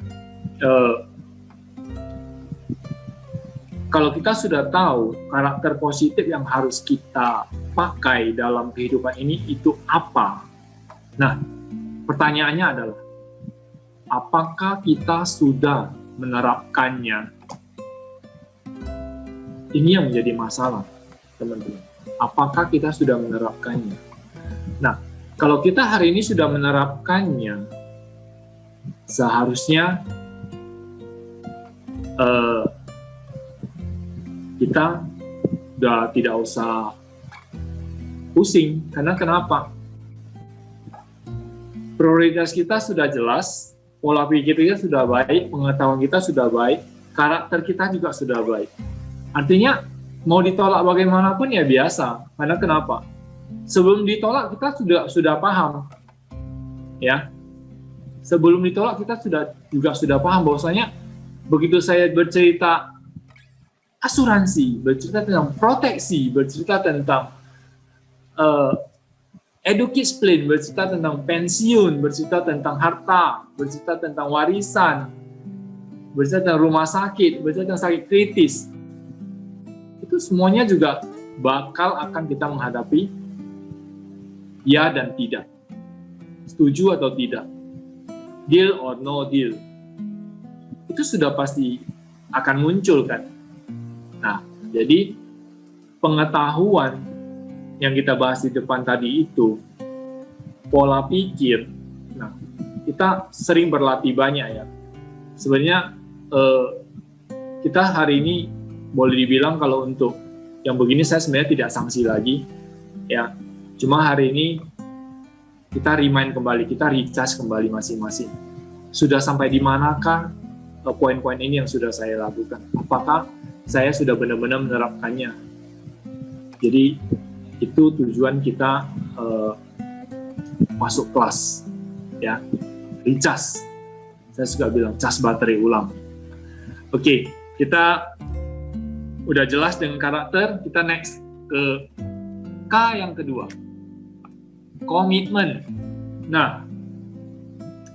kalau kita sudah tahu karakter positif yang harus kita pakai dalam kehidupan ini itu apa? Nah, pertanyaannya adalah, apakah kita sudah menerapkannya? Ini yang menjadi masalah, teman-teman. Apakah kita sudah menerapkannya? Nah, kalau kita hari ini sudah menerapkannya, seharusnya kita udah tidak usah pusing. Karena kenapa? Prioritas kita sudah jelas, pola pikir kita sudah baik, pengetahuan kita sudah baik, karakter kita juga sudah baik. Artinya mau ditolak bagaimanapun ya biasa. Karena kenapa? Sebelum ditolak kita sudah paham ya. Sebelum ditolak kita sudah paham bahwasanya begitu saya bercerita asuransi, bercerita tentang proteksi, bercerita tentang educate plan, bercerita tentang pensiun, bercerita tentang harta, bercerita tentang warisan, bercerita tentang rumah sakit, bercerita tentang sakit kritis, itu semuanya juga bakal akan kita menghadapi ya dan tidak, setuju atau tidak, deal or no deal, itu sudah pasti akan muncul kan. Nah, jadi pengetahuan yang kita bahas di depan tadi itu, pola pikir, nah kita sering berlatih banyak ya. Sebenarnya kita hari ini boleh dibilang kalau untuk yang begini saya sebenarnya tidak sanksi lagi ya. Cuma hari ini kita remind kembali, kita recharge kembali masing-masing. Sudah sampai di manakah poin-poin ini yang sudah saya lakukan? Apakah saya sudah benar-benar menerapkannya? Jadi itu tujuan kita masuk kelas ya, recharge. Saya suka bilang cas baterai ulang. Oke, kita udah jelas dengan karakter, kita next ke K yang kedua, komitmen. Nah,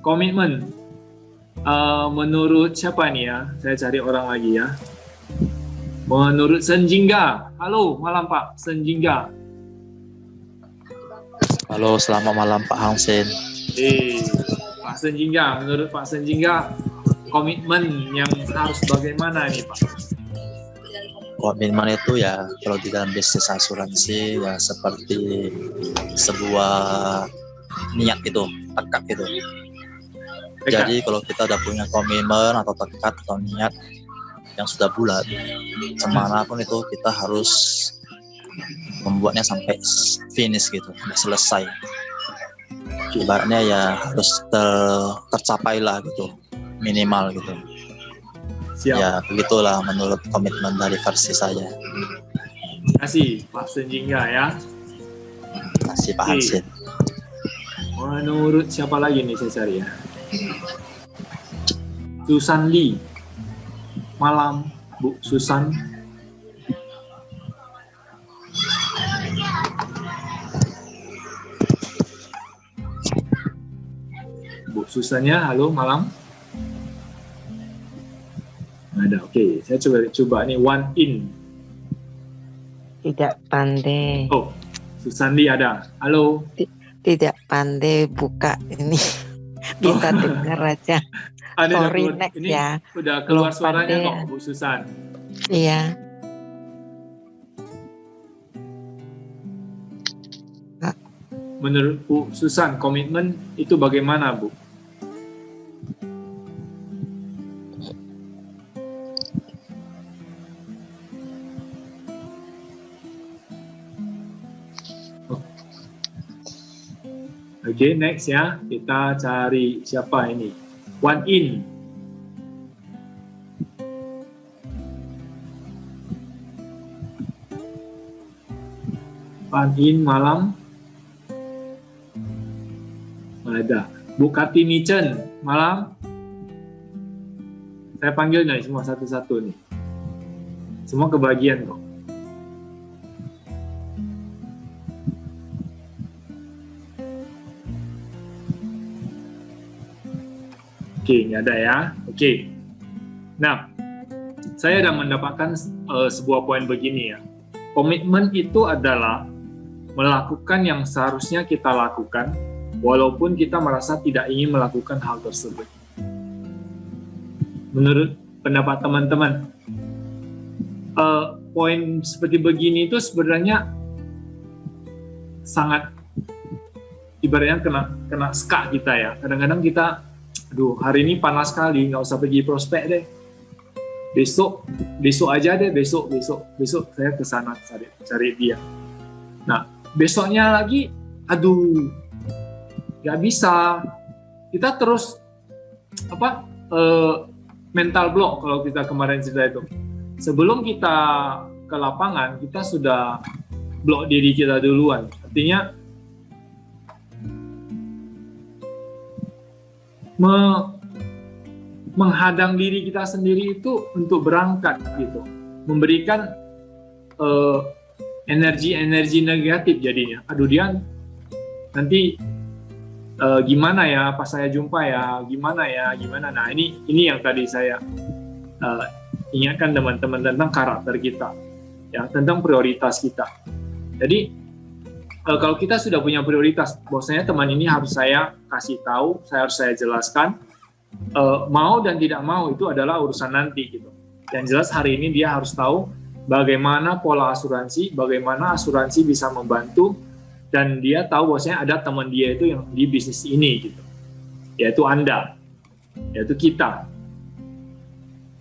komitmen menurut siapa nih ya? Saya cari orang lagi ya. Menurut Senjingga. Halo, malam Pak Senjingga. Halo, selamat malam Pak Hang Sen. Pak Senjingga, menurut Pak Senjingga, komitmen yang harus bagaimana nih Pak? Komitmen itu ya, kalau di dalam bisnis asuransi ya seperti sebuah niat gitu, tekad gitu. Jadi kalau kita udah punya komitmen atau tekad atau niat yang sudah bulat, kemana pun itu kita harus membuatnya sampai finish gitu, sampai selesai. Ibaratnya ya harus tercapai lah gitu, minimal gitu. Siap. Ya begitulah menurut komitmen dari versi saya. Terima kasih Pak Senjingga ya. Terima kasih Pak Hansen. Menurut siapa lagi nih saya cari ya? Susan Lee. Malam Bu Susan. Bu Susannya, halo malam. Ada, oke. Saya coba nih one in. Tidak pandai. Oh, Susandi ada. Halo. Tidak pandai buka ini. Bisa dengar aja. Sorry next ini ya. Udah keluar Belum suaranya pandai. kok Bu Susan. Iya. Menurut Bu Susan, komitmen itu bagaimana Bu? Oke, next ya. Kita cari siapa ini? One in. One in malam. Ada. Bu Kartini Chen, malam. Saya panggil nih semua satu-satu nih. Semua kebagian kok. Oke, nggak ada ya. Oke. Nah, saya sudah mendapatkan sebuah poin begini ya. Komitmen itu adalah melakukan yang seharusnya kita lakukan, walaupun kita merasa tidak ingin melakukan hal tersebut. Menurut pendapat teman-teman, poin seperti begini itu sebenarnya sangat ibaratnya kena ska kita ya. Kadang-kadang kita aduh hari ini panas sekali, nggak usah pergi prospek deh. Besok aja deh, besok saya ke sana cari dia. Nah, besoknya lagi, aduh, nggak bisa. Kita terus mental block kalau kita kemarin cerita itu. Sebelum kita ke lapangan, kita sudah block diri kita duluan. Artinya menghadang diri kita sendiri itu untuk berangkat gitu, memberikan energi negatif jadinya. Aduh dia nanti gimana ya pas saya jumpa ya, gimana. Nah ini yang tadi saya ingatkan teman-teman tentang karakter kita, ya, tentang prioritas kita. Jadi kalau kita sudah punya prioritas, bahwasanya teman ini harus saya kasih tahu, harus saya jelaskan, mau dan tidak mau itu adalah urusan nanti gitu. Yang jelas hari ini dia harus tahu bagaimana pola asuransi, bagaimana asuransi bisa membantu, dan dia tahu bahwasanya ada teman dia itu yang di bisnis ini gitu, yaitu Anda, yaitu kita.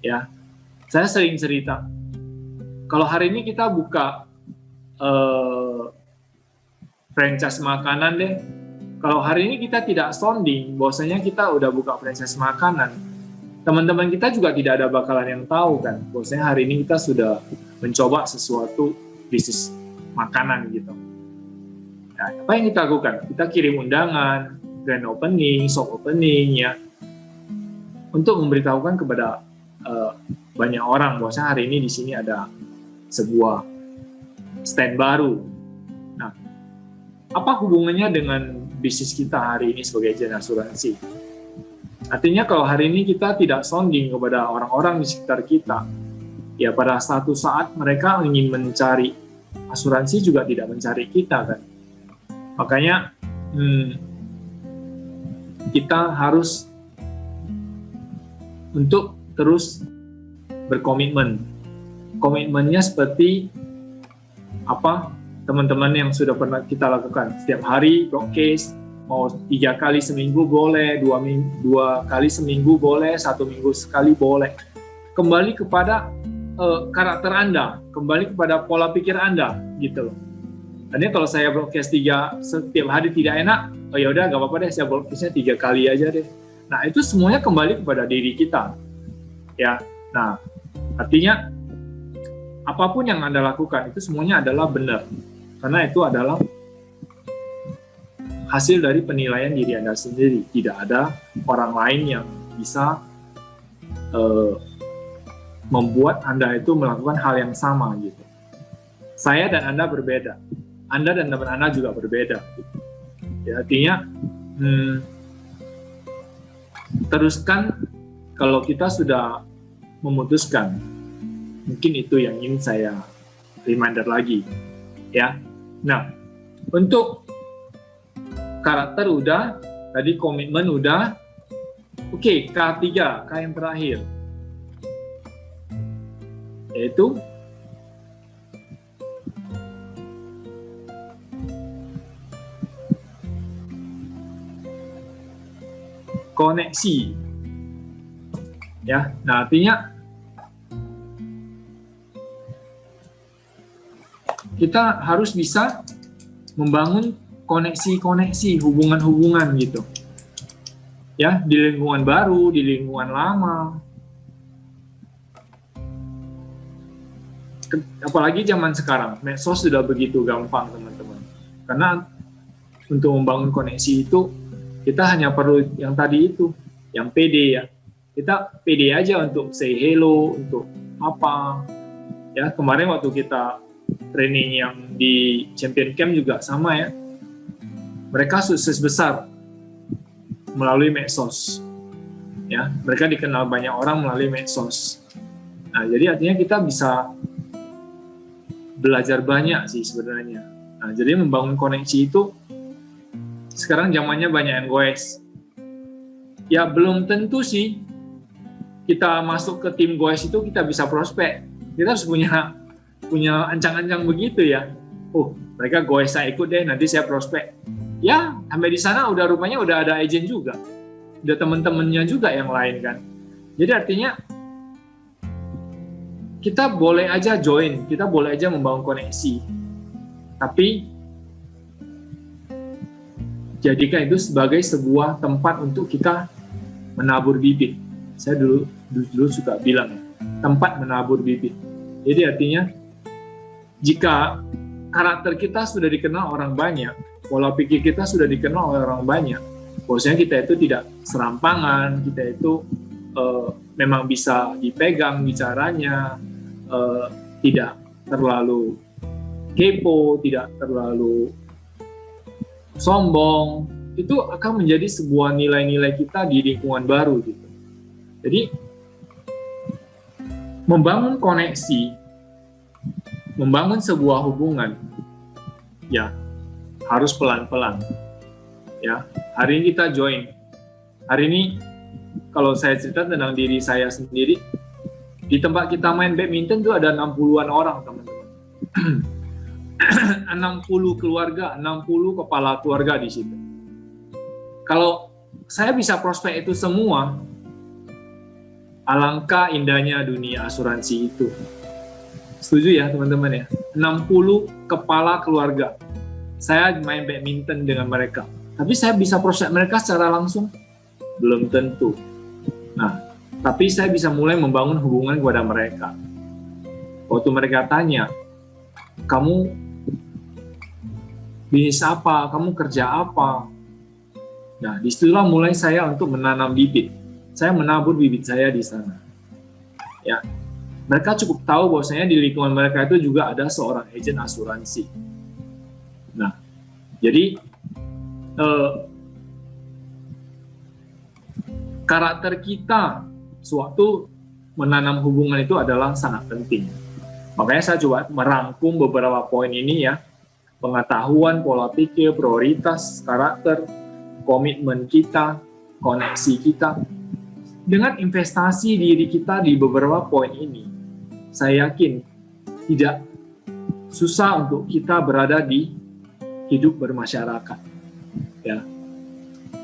Ya, saya sering cerita, kalau hari ini kita buka franchise makanan deh, kalau hari ini kita tidak sounding bahwasanya kita udah buka franchise makanan, teman-teman kita juga tidak ada bakalan yang tahu kan, bahwasanya hari ini kita sudah mencoba sesuatu bisnis makanan gitu. Nah, apa yang kita lakukan? Kita kirim undangan, grand opening, soft opening, ya, untuk memberitahukan kepada banyak orang bahwasanya hari ini di sini ada sebuah stand baru. Nah, apa hubungannya dengan bisnis kita hari ini sebagai agen asuransi? Artinya kalau hari ini kita tidak sounding kepada orang-orang di sekitar kita, ya pada satu saat mereka ingin mencari asuransi juga tidak mencari kita kan. Makanya kita harus untuk terus berkomitmen. Komitmennya seperti apa teman-teman yang sudah pernah kita lakukan. Setiap hari broadcast, mau 3 kali seminggu boleh, 2 kali seminggu boleh, 1 minggu sekali boleh. Kembali kepada karakter Anda, kembali kepada pola pikir Anda gitu loh. Artinya kalau saya broadcast setiap hari tidak enak, oh ya udah nggak apa-apa deh, saya broadcastnya 3 kali aja deh. Nah itu semuanya kembali kepada diri kita, ya. Nah artinya apapun yang Anda lakukan itu semuanya adalah benar, karena itu adalah hasil dari penilaian diri Anda sendiri. Tidak ada orang lain yang bisa membuat Anda itu melakukan hal yang sama gitu. Saya dan Anda berbeda. Anda dan teman Anda juga berbeda. Ya, artinya teruskan kalau kita sudah memutuskan. Mungkin itu yang ingin saya reminder lagi. Ya. Nah, untuk karakter udah, tadi komitmen udah. Oke, K3, K yang terakhir. Yaitu koneksi, ya. Nah artinya kita harus bisa membangun koneksi-koneksi, hubungan-hubungan gitu, ya, di lingkungan baru, di lingkungan lama. Apalagi zaman sekarang, medsos sudah begitu gampang teman-teman. Karena untuk membangun koneksi itu kita hanya perlu yang tadi itu, yang pede ya. Kita pede aja untuk say hello, untuk apa. Ya, kemarin waktu kita training yang di Champion Camp juga sama ya. Mereka sukses besar melalui medsos. Ya, mereka dikenal banyak orang melalui medsos. Nah, jadi artinya kita bisa belajar banyak sih sebenarnya. Nah, jadi membangun koneksi itu sekarang zamannya banyak yang goes. Ya belum tentu sih kita masuk ke tim goes itu kita bisa prospek. Kita harus punya ancang-ancang begitu ya. Oh, mereka goes, saya ikut deh, nanti saya prospek. Ya, sampai di sana udah rupanya udah ada agent juga. Udah teman-temannya juga yang lain kan. Jadi artinya kita boleh aja join, kita boleh aja membangun koneksi. Tapi jadikan itu sebagai sebuah tempat untuk kita menabur bibit. Saya dulu suka bilang ya, tempat menabur bibit. Jadi artinya jika karakter kita sudah dikenal orang banyak, pola pikir kita sudah dikenal oleh orang banyak, Bahwasanya kita itu tidak serampangan, kita itu memang bisa dipegang bicaranya, tidak terlalu kepo, tidak terlalu sombong. Itu akan menjadi sebuah nilai-nilai kita di lingkungan baru gitu. Jadi membangun koneksi, membangun sebuah hubungan, ya harus pelan-pelan. Ya, hari ini kita join. Hari ini kalau saya cerita tentang diri saya sendiri, di tempat kita main badminton itu ada 60-an orang, teman-teman. 60 keluarga, 60 kepala keluarga di situ. Kalau saya bisa prospek itu semua, alangkah indahnya dunia asuransi itu. Setuju ya teman-teman ya? 60 kepala keluarga. Saya main badminton dengan mereka. Tapi saya bisa prospek mereka secara langsung? Belum tentu. Nah, tapi saya bisa mulai membangun hubungan kepada mereka. Waktu mereka tanya, kamu bisnis apa? Kamu kerja apa? Nah, disitulah mulai saya untuk menanam bibit. Saya menabur bibit saya di sana. Ya, mereka cukup tahu bahwasanya di lingkungan mereka itu juga ada seorang agen asuransi. Nah, jadi karakter kita sewaktu menanam hubungan itu adalah sangat penting. Makanya saya coba merangkum beberapa poin ini ya. Pengetahuan, pola pikir, prioritas, karakter, komitmen kita, koneksi kita. Dengan investasi diri kita di beberapa poin ini, saya yakin tidak susah untuk kita berada di hidup bermasyarakat.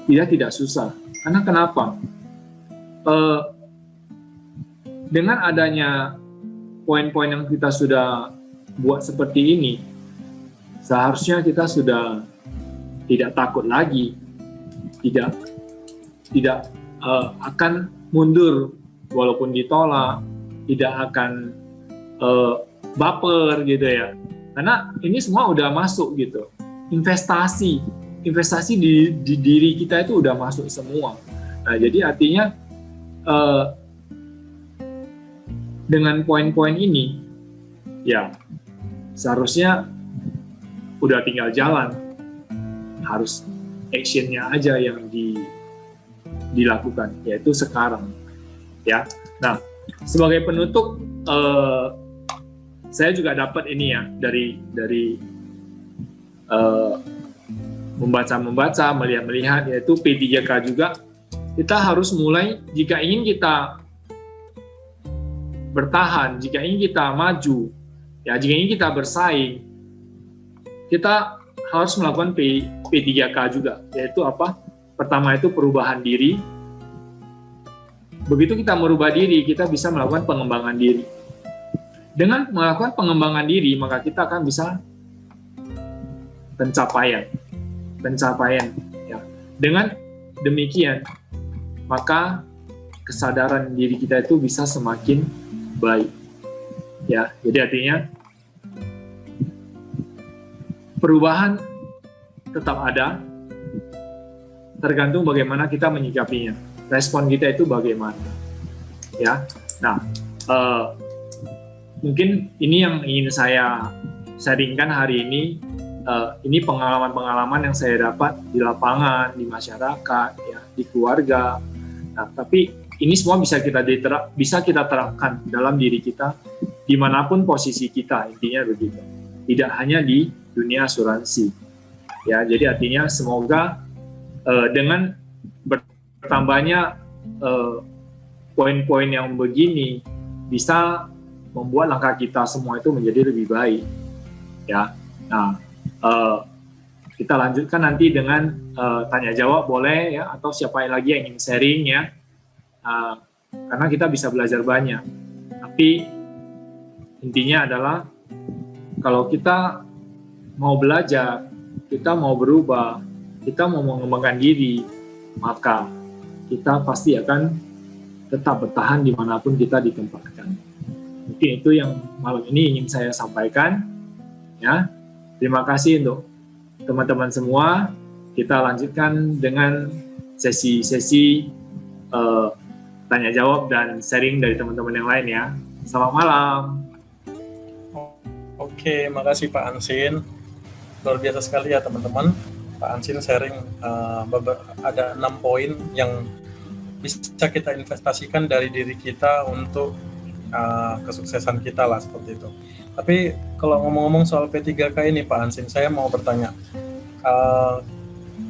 Ya, tidak susah. Karena kenapa? Dengan adanya poin-poin yang kita sudah buat seperti ini, seharusnya kita sudah tidak takut lagi, tidak akan mundur walaupun ditolak, tidak akan baper gitu ya. Karena ini semua udah masuk gitu. Investasi di diri kita itu udah masuk semua. Nah, jadi artinya dengan poin-poin ini ya seharusnya udah tinggal jalan, harus actionnya aja yang dilakukan, yaitu sekarang ya. Nah, sebagai penutup saya juga dapat ini ya dari membaca, melihat, yaitu P3K juga. Kita harus mulai, jika ingin kita bertahan, jika ingin kita maju, ya jika ingin kita bersaing, kita harus melakukan P3K juga, yaitu apa? Pertama itu perubahan diri. Begitu kita merubah diri, kita bisa melakukan pengembangan diri. Dengan melakukan pengembangan diri, maka kita akan bisa pencapaian. Ya. Dengan demikian, maka kesadaran diri kita itu bisa semakin baik. Ya, jadi artinya perubahan tetap ada, tergantung bagaimana kita menyikapinya. Respon kita itu bagaimana. Ya, nah mungkin ini yang ingin saya sharingkan hari ini. Ini pengalaman-pengalaman yang saya dapat di lapangan, di masyarakat, ya, di keluarga. Nah, tapi ini semua bisa kita terapkan dalam diri kita, dimanapun posisi kita, intinya begitu. Tidak hanya di dunia asuransi. Ya, jadi artinya semoga dengan bertambahnya poin-poin yang begini bisa membuat langkah kita semua itu menjadi lebih baik. Ya, nah. Kita lanjutkan nanti dengan tanya jawab boleh ya, atau siapa lagi yang ingin sharing ya, karena kita bisa belajar banyak. Tapi intinya adalah kalau kita mau belajar, kita mau berubah, kita mau mengembangkan diri, maka kita pasti akan tetap bertahan dimanapun kita ditempatkan. Mungkin itu yang malam ini ingin saya sampaikan ya. Terima kasih untuk teman-teman semua. Kita lanjutkan dengan sesi-sesi tanya jawab dan sharing dari teman-teman yang lain ya. Selamat malam. Oke, makasih Pak Ansin. Luar biasa sekali ya teman-teman. Pak Ansin sharing ada 6 poin yang bisa kita investasikan dari diri kita untuk kesuksesan kita lah, seperti itu. Tapi kalau ngomong-ngomong soal P3K ini Pak Ansin, saya mau bertanya.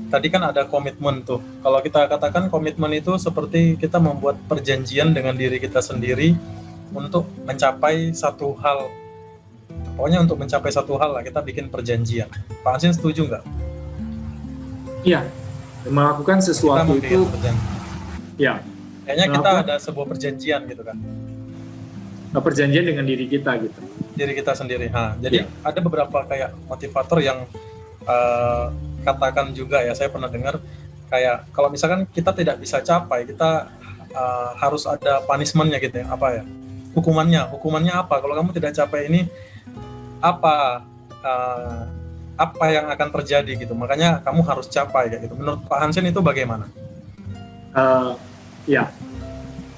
Tadi kan ada komitmen tuh. Kalau kita katakan komitmen itu seperti kita membuat perjanjian dengan diri kita sendiri untuk mencapai satu hal. Pokoknya untuk mencapai satu hal lah, kita bikin perjanjian. Pak Ansin setuju nggak? Iya, melakukan sesuatu itu. Ya. Kayaknya kita ada sebuah perjanjian gitu kan. Perjanjian dengan diri kita gitu. Diri kita sendiri. Jadi ada beberapa kayak motivator yang katakan juga ya, saya pernah dengar kayak kalau misalkan kita tidak bisa capai, kita harus ada punishment-nya gitu ya, apa ya? Hukumannya apa? Kalau kamu tidak capai ini apa yang akan terjadi gitu. Makanya kamu harus capai kayak gitu. Menurut Pak Hansen itu bagaimana? Ya.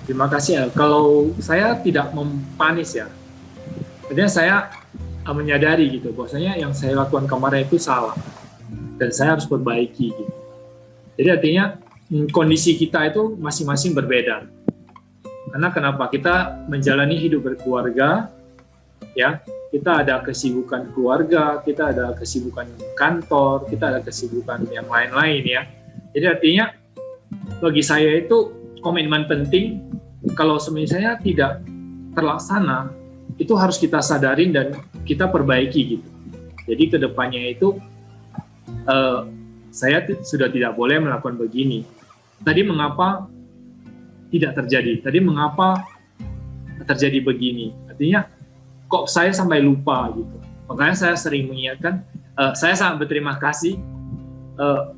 Terima kasih ya. Kalau saya tidak mempanis ya. Jadi saya menyadari gitu bahwasanya yang saya lakukan kemarin itu salah. Dan saya harus perbaiki gitu. Jadi artinya kondisi kita itu masing-masing berbeda. Karena kenapa? Kita menjalani hidup berkeluarga, ya, kita ada kesibukan keluarga, kita ada kesibukan kantor, kita ada kesibukan yang lain-lain ya. Jadi artinya bagi saya itu komitmen penting. Kalau misalnya tidak terlaksana, itu harus kita sadarin dan kita perbaiki gitu. Jadi kedepannya itu saya sudah tidak boleh melakukan begini. Tadi mengapa tidak terjadi? Tadi mengapa terjadi begini? Artinya kok saya sampai lupa gitu. Makanya saya sering mengingatkan, saya sangat berterima kasih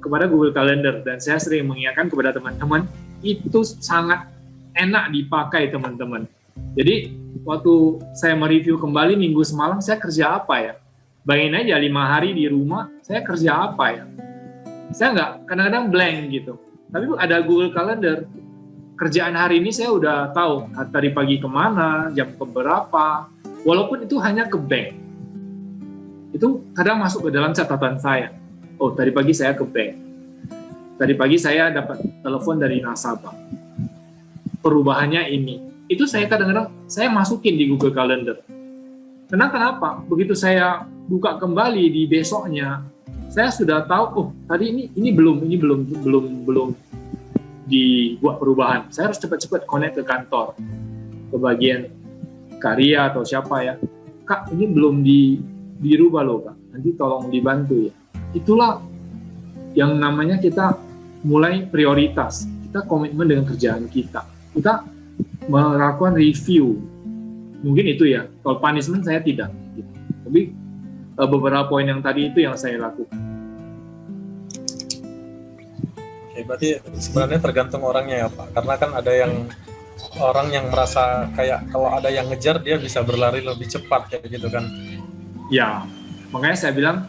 kepada Google Calendar dan saya sering mengingatkan kepada teman-teman, itu sangat enak dipakai teman-teman. Jadi waktu saya mereview kembali minggu semalam, saya kerja apa ya? Bayangin aja 5 hari di rumah, saya kerja apa ya? Saya nggak, kadang-kadang blank gitu. Tapi ada Google Calendar, kerjaan hari ini saya udah tahu, tadi pagi kemana, jam keberapa, walaupun itu hanya ke bank. Itu kadang masuk ke dalam catatan saya. Oh, tadi pagi saya ke bank. Tadi pagi saya dapat telepon dari nasabah. Perubahannya ini. Itu saya kadang-kadang, saya masukin di Google Calendar. Karena kenapa? Begitu saya buka kembali di besoknya, saya sudah tahu, oh tadi ini belum dibuat perubahan. Saya harus cepat-cepat connect ke kantor, ke bagian karya atau siapa ya. Kak, ini belum dirubah loh Kak, nanti tolong dibantu ya. Itulah yang namanya kita mulai prioritas. Kita komitmen dengan kerjaan kita. Kita melakukan review. Mungkin itu ya, kalau punishment saya tidak. Gitu. Tapi beberapa poin yang tadi itu yang saya lakukan. Oke, berarti sebenarnya tergantung orangnya ya Pak. Karena kan ada yang orang yang merasa kayak kalau ada yang ngejar dia bisa berlari lebih cepat kayak gitu kan. Ya, makanya saya bilang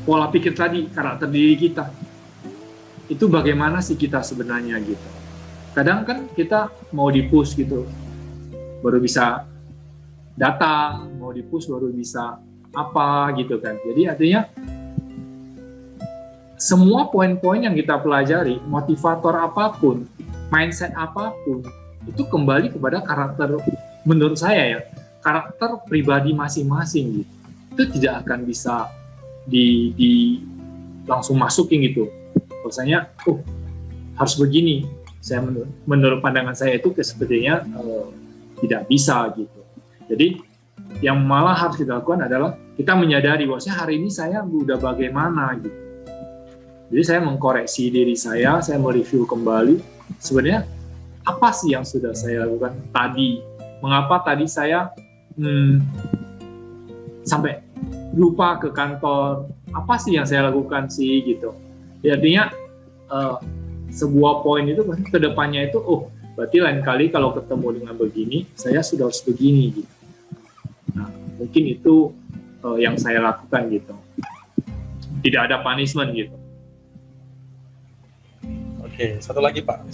pola pikir tadi, karakter diri kita. Itu bagaimana sih kita sebenarnya gitu. Kadang kan kita mau di-push gitu. Baru bisa data, mau di-push baru bisa apa gitu kan. Jadi artinya semua poin-poin yang kita pelajari, motivator apapun, mindset apapun, itu kembali kepada karakter, menurut saya ya, karakter pribadi masing-masing gitu. Itu tidak akan bisa di langsung masukin gitu. Misalnya, harus begini. Saya menurut pandangan saya itu sepertinya tidak bisa gitu. Jadi yang malah harus kita lakukan adalah kita menyadari bahwa hari ini saya udah bagaimana gitu. Jadi saya mengkoreksi diri saya mereview kembali sebenarnya apa sih yang sudah saya lakukan tadi. Mengapa tadi saya sampai lupa ke kantor, apa sih yang saya lakukan sih gitu. Jadi artinya sebuah poin itu ke depannya itu, berarti lain kali kalau ketemu dengan begini, saya sudah harus begini gitu. Nah, mungkin itu yang saya lakukan gitu. Tidak ada punishment gitu. Oke, satu lagi Pak.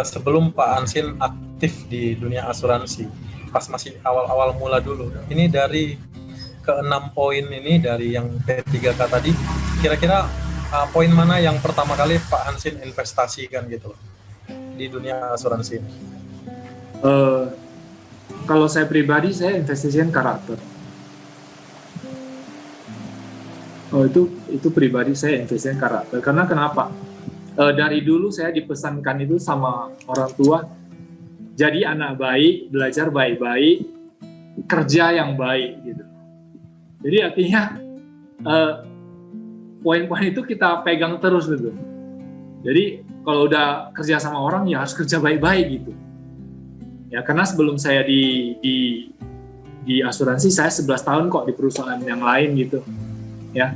Sebelum Pak Ansin aktif di dunia asuransi, pas masih awal-awal mula dulu, ini dari ke-6 poin ini, dari yang P3K tadi, kira-kira poin mana yang pertama kali Pak Ansin investasikan gitu loh di dunia asuransi ini? Kalau saya pribadi, saya investasikan karakter. Itu pribadi saya investasikan karakter. Karena kenapa? Dari dulu saya dipesankan itu sama orang tua, jadi anak baik, belajar baik-baik, kerja yang baik gitu. Jadi artinya poin-poin itu kita pegang terus gitu. Jadi kalau udah kerja sama orang ya harus kerja baik-baik gitu. Ya karena sebelum saya di asuransi, saya 11 tahun kok di perusahaan yang lain gitu. Ya,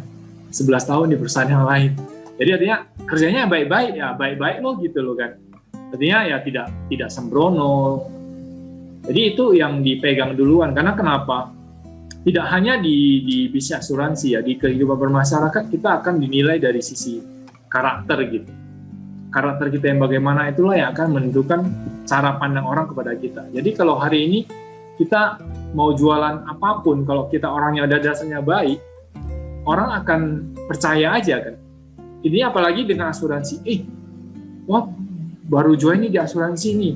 11 tahun di perusahaan yang lain. Jadi artinya kerjanya baik-baik ya, baik-baik loh gitu loh kan. Artinya ya tidak sembrono. Jadi itu yang dipegang duluan. Karena kenapa? Tidak hanya di bisnis asuransi ya, di kehidupan bermasyarakat kita akan dinilai dari sisi karakter gitu. Karakter kita yang bagaimana itulah yang akan menentukan cara pandang orang kepada kita. Jadi kalau hari ini kita mau jualan apapun, kalau kita orangnya ada dasarnya baik, orang akan percaya aja kan. Ini apalagi dengan asuransi. Wah, baru join nih di asuransi nih.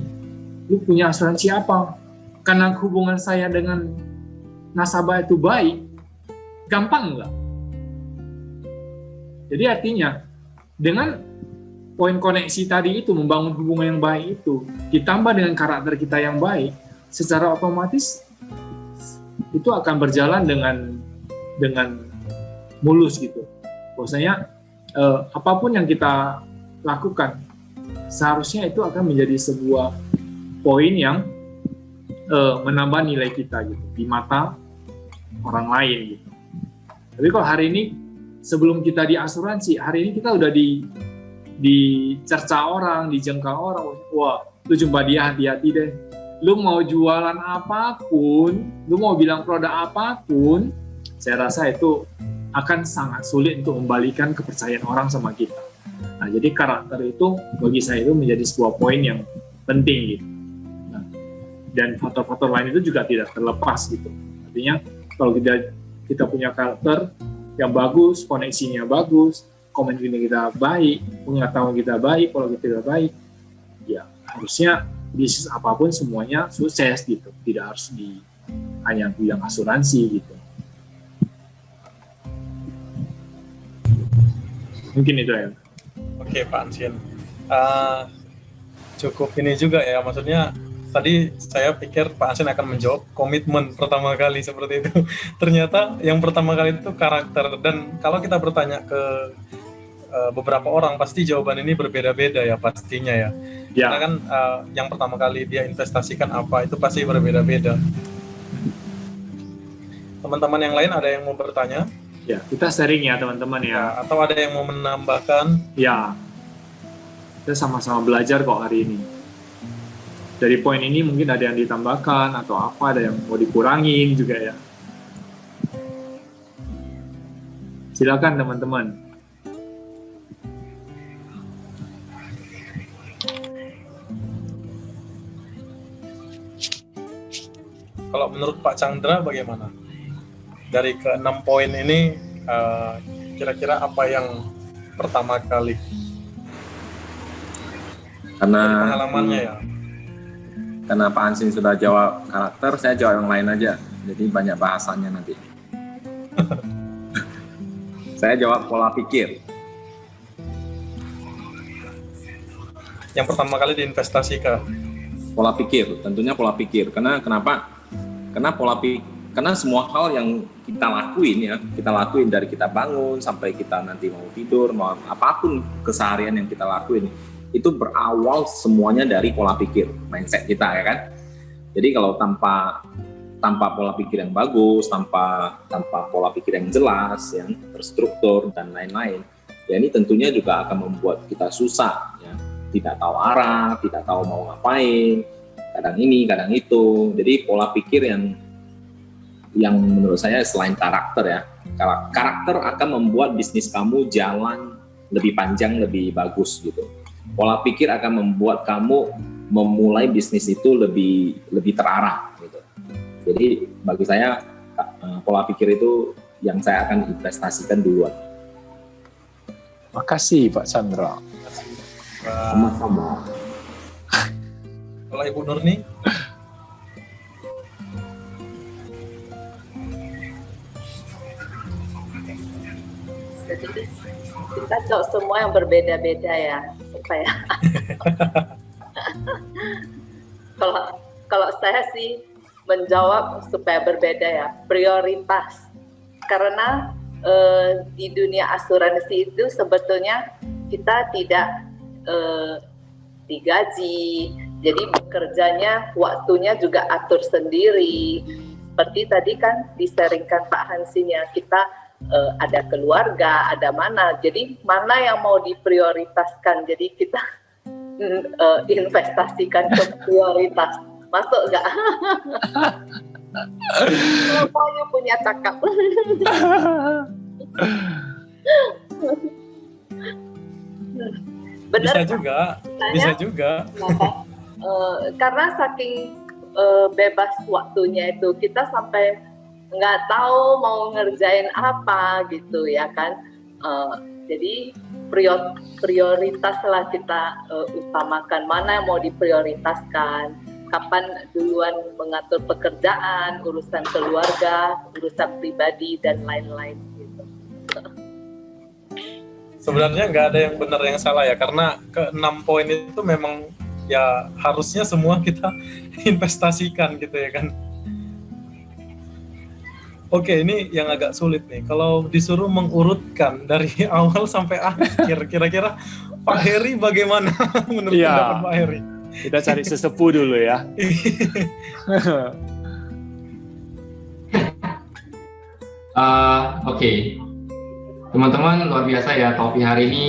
Lu punya asuransi apa? Karena hubungan saya dengan nasabah itu baik, gampang nggak? Jadi artinya dengan poin koneksi tadi itu, membangun hubungan yang baik itu, ditambah dengan karakter kita yang baik, secara otomatis itu akan berjalan dengan mulus gitu. Bahwasanya apapun yang kita lakukan, seharusnya itu akan menjadi sebuah poin yang menambah nilai kita gitu di mata orang lain gitu. Tapi kalau hari ini sebelum kita di asuransi, hari ini kita udah dicerca orang, dijengkal orang. Wah, lu jumpa dia hati-hati deh. Lu mau jualan apapun, lu mau bilang produk apapun, saya rasa itu akan sangat sulit untuk membalikan kepercayaan orang sama kita. Nah, jadi karakter itu bagi saya itu menjadi sebuah poin yang penting gitu. Dan faktor-faktor lain itu juga tidak terlepas gitu. Artinya kalau kita punya karakter yang bagus, koneksinya bagus, komunikasi kita baik, pengetahuan kita baik, pola kita baik, ya harusnya bisnis apapun semuanya sukses gitu. Tidak harus hanya bidang asuransi gitu. Mungkin itu ya. Oke Pak Ansin, cukup ini juga ya, maksudnya tadi saya pikir Pak Ansin akan menjawab komitmen pertama kali seperti itu. Ternyata yang pertama kali itu karakter. Dan kalau kita bertanya ke beberapa orang, pasti jawaban ini berbeda-beda ya pastinya ya. Karena kan yang pertama kali dia investasikan apa itu pasti berbeda-beda. Teman-teman yang lain ada yang mau bertanya? Ya, kita sharing ya teman-teman ya. Atau ada yang mau menambahkan? Ya, kita sama-sama belajar kok hari ini. Dari poin ini mungkin ada yang ditambahkan atau apa, ada yang mau dikurangin juga ya. Silakan teman-teman. Kalau menurut Pak Chandra bagaimana? Dari ke-6 poin ini, kira-kira apa yang pertama kali? Karena pengalamannya ya. Karena Pak Ansin sudah jawab karakter, saya jawab yang lain aja. Jadi banyak bahasannya nanti. Saya jawab pola pikir. Yang pertama kali diinvestasikan. Pola pikir, tentunya pola pikir. Kenapa? Karena semua hal yang kita lakuin dari kita bangun sampai kita nanti mau tidur, mau apapun keseharian yang kita lakuin, itu berawal semuanya dari pola pikir, mindset kita ya kan. Jadi kalau tanpa pola pikir yang bagus, tanpa pola pikir yang jelas, yang terstruktur dan lain-lain, ya ini tentunya juga akan membuat kita susah ya, tidak tahu arah, tidak tahu mau ngapain, kadang ini, kadang itu. Jadi pola pikir yang menurut saya selain karakter ya, karakter akan membuat bisnis kamu jalan lebih panjang, lebih bagus gitu. Pola pikir akan membuat kamu memulai bisnis itu lebih terarah gitu. Jadi bagi saya pola pikir itu yang saya akan investasikan duluan. Makasih Pak Chandra. Sama-sama. Kalau Ibu Nurni? Jadi kita cok semua yang berbeda-beda ya supaya kalau saya sih menjawab supaya berbeda ya, prioritas. Karena di dunia asuransi itu sebetulnya kita tidak digaji, jadi bekerjanya waktunya juga atur sendiri. Seperti tadi kan disaringkan Pak Hansin ya, kita ada keluarga, ada mana, jadi mana yang mau diprioritaskan, jadi kita investasikan ke prioritas. Masuk nggak? Semuanya punya cakap. Benar, bisa juga. Karena saking bebas waktunya itu, kita sampai nggak tahu mau ngerjain apa gitu ya kan. Jadi prioritas lah kita utamakan, mana yang mau diprioritaskan, kapan duluan mengatur pekerjaan, urusan keluarga, urusan pribadi dan lain-lain gitu. Sebenarnya nggak ada yang benar yang salah ya, karena ke 6 poin itu memang ya harusnya semua kita investasikan gitu ya kan. Oke, ini yang agak sulit nih. Kalau disuruh mengurutkan dari awal sampai akhir, kira-kira Pak Heri bagaimana menurut pendapat Pak Heri? Kita cari sesepuh dulu ya. Oke. Teman-teman, luar biasa ya topik hari ini.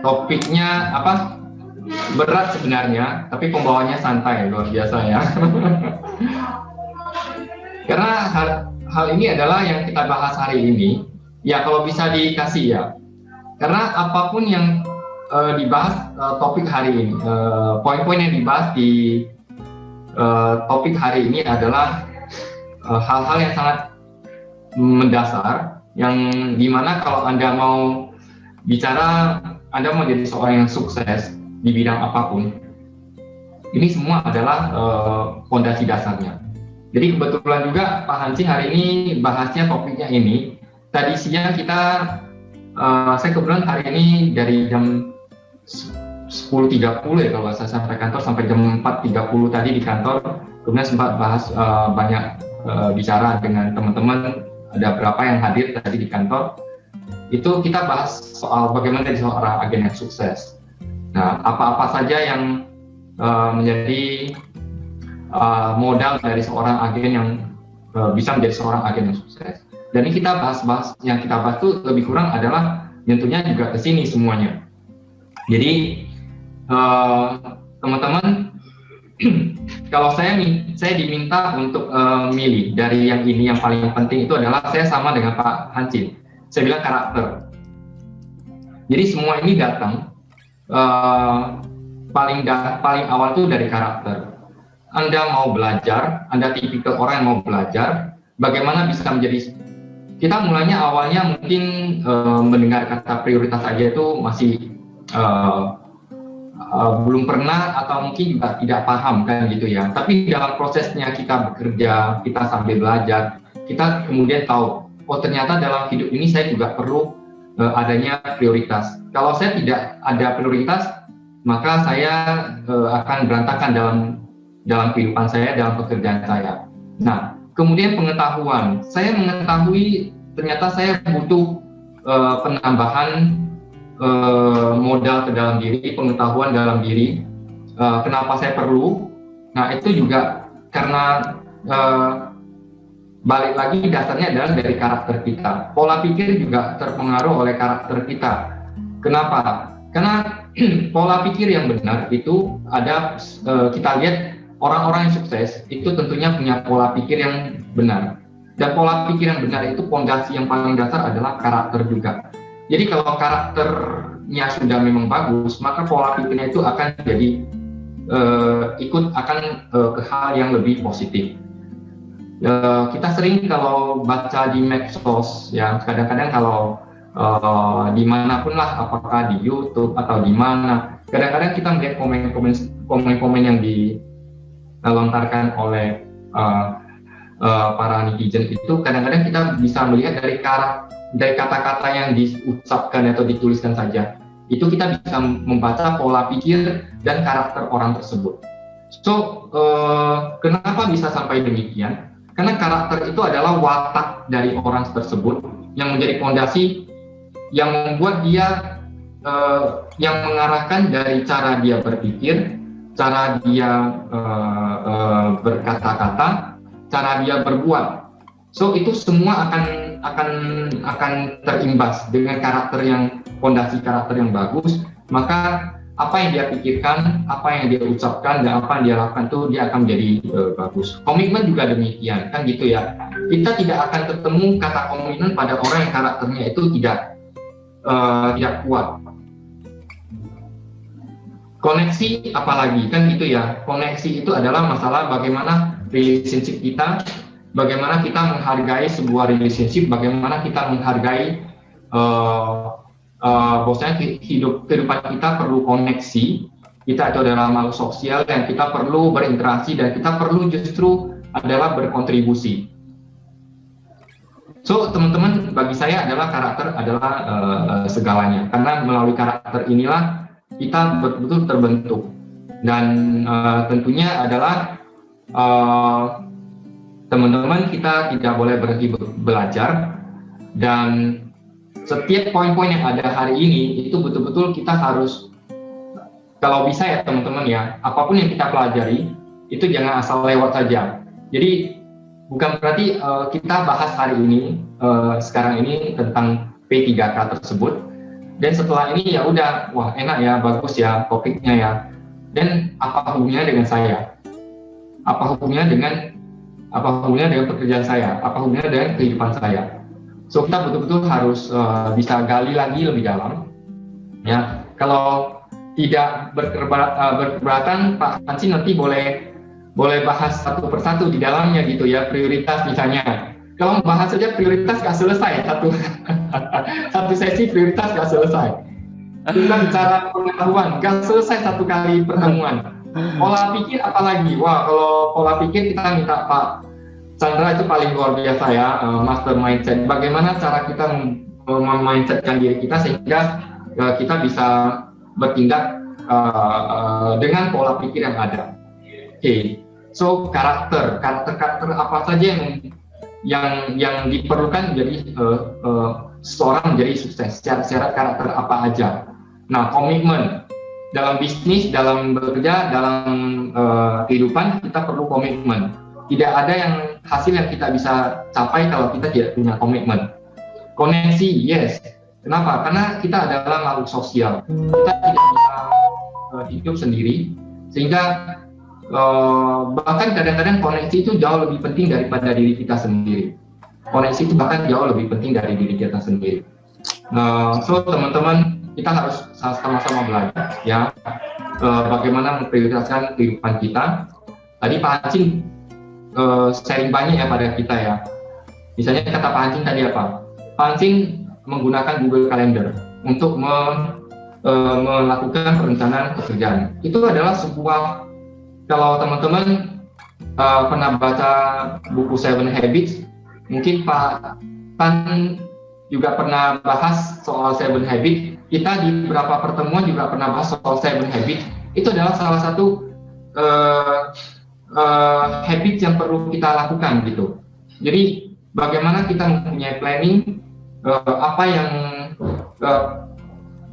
Topiknya apa? Berat sebenarnya, tapi pembawaannya santai, luar biasa ya. Karena hal ini adalah yang kita bahas hari ini, ya kalau bisa dikasih ya. Karena apapun yang dibahas topik hari ini, poin-poin yang dibahas di topik hari ini adalah hal-hal yang sangat mendasar, yang dimana kalau Anda mau bicara, Anda mau jadi seorang yang sukses di bidang apapun, ini semua adalah fondasi dasarnya. Jadi kebetulan juga Pak Hansi hari ini bahasnya topiknya ini. Tadi siang saya kebetulan hari ini dari jam 10.30 ya kalau saya sampai kantor, sampai jam 4.30 tadi di kantor. Kemudian sempat bahas banyak bicara dengan teman-teman, ada berapa yang hadir tadi di kantor. Itu kita bahas soal bagaimana jadi seorang agen yang sukses. Nah, apa-apa saja yang menjadi modal dari seorang agen yang bisa menjadi seorang agen yang sukses. Dan ini kita bahas yang kita bahas itu lebih kurang adalah tentunya juga ke sini semuanya. Jadi teman-teman, kalau saya diminta untuk milih dari yang ini, yang paling penting itu adalah saya sama dengan Pak Hansin. Saya bilang karakter. Jadi semua ini datang paling awal itu dari karakter. Anda mau belajar, Anda tipikal orang yang mau belajar, bagaimana bisa menjadi, kita mulanya awalnya mungkin mendengar kata prioritas aja itu masih belum pernah atau mungkin juga tidak paham kan gitu ya. Tapi dalam prosesnya kita bekerja, kita sambil belajar, kita kemudian tahu, oh ternyata dalam hidup ini saya juga perlu adanya prioritas. Kalau saya tidak ada prioritas, maka saya akan berantakan dalam kehidupan saya, dalam pekerjaan saya. Nah, kemudian pengetahuan. Saya mengetahui ternyata saya butuh penambahan modal ke dalam diri, pengetahuan dalam diri. Kenapa saya perlu? Nah, itu juga karena balik lagi dasarnya adalah dari karakter kita. Pola pikir juga terpengaruh oleh karakter kita. Kenapa? Karena pola pikir yang benar itu ada, kita lihat orang-orang yang sukses itu tentunya punya pola pikir yang benar. Dan pola pikir yang benar itu pondasi yang paling dasar adalah karakter juga. Jadi kalau karakternya sudah memang bagus, maka pola pikirnya itu akan jadi ke hal yang lebih positif. Kita sering kalau baca di medsos, ya kadang-kadang kalau dimanapun lah, apakah di YouTube atau di mana, kadang-kadang kita melihat komen-komen yang dilontarkan oleh para netizen itu, kadang-kadang kita bisa melihat dari kata-kata yang diucapkan atau dituliskan saja, itu kita bisa membaca pola pikir dan karakter orang tersebut. So, kenapa bisa sampai demikian? Karena karakter itu adalah watak dari orang tersebut yang menjadi fondasi yang membuat dia, yang mengarahkan dari cara dia berpikir, cara dia berkata-kata, cara dia berbuat. So itu semua akan terimbas dengan karakter yang, fondasi karakter yang bagus. Maka apa yang dia pikirkan, apa yang dia ucapkan, dan apa yang dia lakukan itu dia akan menjadi bagus. Komitmen juga demikian, kan gitu ya. Kita tidak akan ketemu kata komitmen pada orang yang karakternya itu tidak kuat. Koneksi apalagi, kan gitu ya. Koneksi itu adalah masalah bagaimana relationship kita, bagaimana kita menghargai sebuah relationship, bagaimana kita menghargai bahwasanya kehidupan kita perlu koneksi. Kita itu adalah makhluk sosial dan kita perlu berinteraksi, dan kita perlu justru adalah berkontribusi. So teman-teman, bagi saya adalah karakter adalah segalanya, karena melalui karakter inilah kita betul-betul terbentuk. Dan tentunya adalah teman-teman, kita tidak boleh berhenti belajar, dan setiap poin-poin yang ada hari ini itu betul-betul kita harus, kalau bisa ya teman-teman ya, apapun yang kita pelajari itu jangan asal lewat saja. Jadi bukan berarti kita bahas hari ini sekarang ini tentang P3K tersebut, dan setelah ini ya udah, wah enak ya, bagus ya topiknya ya, dan apa hubungannya dengan saya, apa hubungannya dengan pekerjaan saya, apa hubungannya dengan kehidupan saya. So kita betul-betul harus bisa gali lagi lebih dalam. Ya, kalau tidak berkeberatan, Pak Hansi nanti boleh bahas satu persatu di dalamnya gitu ya, prioritas misalnya. Kalau bahas saja prioritas nggak selesai, satu sesi prioritas nggak selesai. Kita bicara pengetahuan, nggak selesai satu kali pertemuan. Pola pikir apalagi, wah kalau pola pikir kita minta Pak Chandra itu paling luar biasa ya, master mindset. Bagaimana cara kita memindsetkan diri kita sehingga kita bisa bertindak dengan pola pikir yang ada. Oke. So karakter apa saja yang diperlukan jadi seseorang menjadi sukses. Syarat karakter apa aja. Nah, komitmen dalam bisnis, dalam bekerja, dalam kehidupan kita perlu komitmen. Tidak ada yang hasil yang kita bisa capai kalau kita tidak punya komitmen. Koneksi, yes. Kenapa? Karena kita adalah makhluk sosial. Kita tidak bisa hidup sendiri, sehingga bahkan kadang-kadang koneksi itu jauh lebih penting daripada diri kita sendiri. Koneksi itu bahkan jauh lebih penting dari diri kita sendiri. So teman-teman, kita harus sama-sama belajar ya, bagaimana memprioritaskan kehidupan kita. Tadi Pak Hancin sharing banyak ya pada kita ya. Misalnya kata Pak Hancin tadi apa? Pak Hancin menggunakan Google Calendar untuk melakukan perencanaan pekerjaan. Itu adalah sebuah, kalau teman-teman pernah baca buku Seven Habits, mungkin Pak Tan juga pernah bahas soal Seven Habits. Kita di beberapa pertemuan juga pernah bahas soal Seven Habits. Itu adalah salah satu habit yang perlu kita lakukan gitu. Jadi bagaimana kita mempunyai planning, apa yang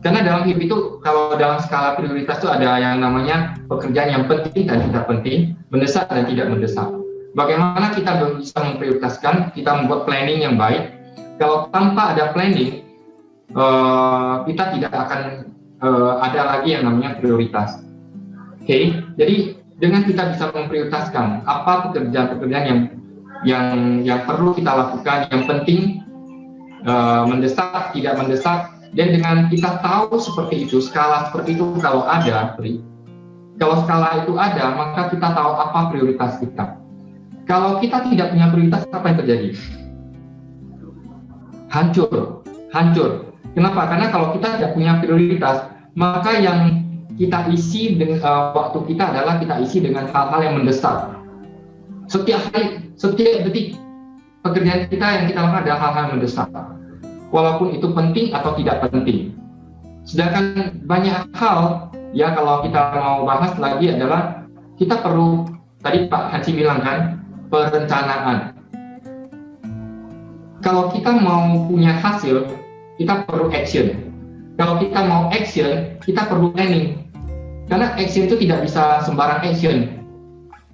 karena dalam hidup itu, kalau dalam skala prioritas itu ada yang namanya pekerjaan yang penting dan tidak penting, mendesak dan tidak mendesak. Bagaimana kita bisa memprioritaskan, kita membuat planning yang baik. Kalau tanpa ada planning, kita tidak akan ada lagi yang namanya prioritas. Oke, jadi dengan kita bisa memprioritaskan apa pekerjaan-pekerjaan yang yang perlu kita lakukan, yang penting, mendesak, tidak mendesak. Dan dengan kita tahu seperti itu, skala seperti itu kalau ada, kalau skala itu ada, maka kita tahu apa prioritas kita. Kalau kita tidak punya prioritas, apa yang terjadi? Hancur. Kenapa? Karena kalau kita tidak punya prioritas, maka yang kita isi dengan waktu kita adalah kita isi dengan hal-hal yang mendesak. Setiap hari, setiap detik, pekerjaan kita yang kita lakukan adalah hal-hal yang mendesak. Walaupun itu penting atau tidak penting. Sedangkan banyak hal, ya kalau kita mau bahas lagi adalah kita perlu, tadi Pak Hansi bilang kan, perencanaan. Kalau kita mau punya hasil, kita perlu action. Kalau kita mau action, kita perlu planning. Karena action itu tidak bisa sembarang action.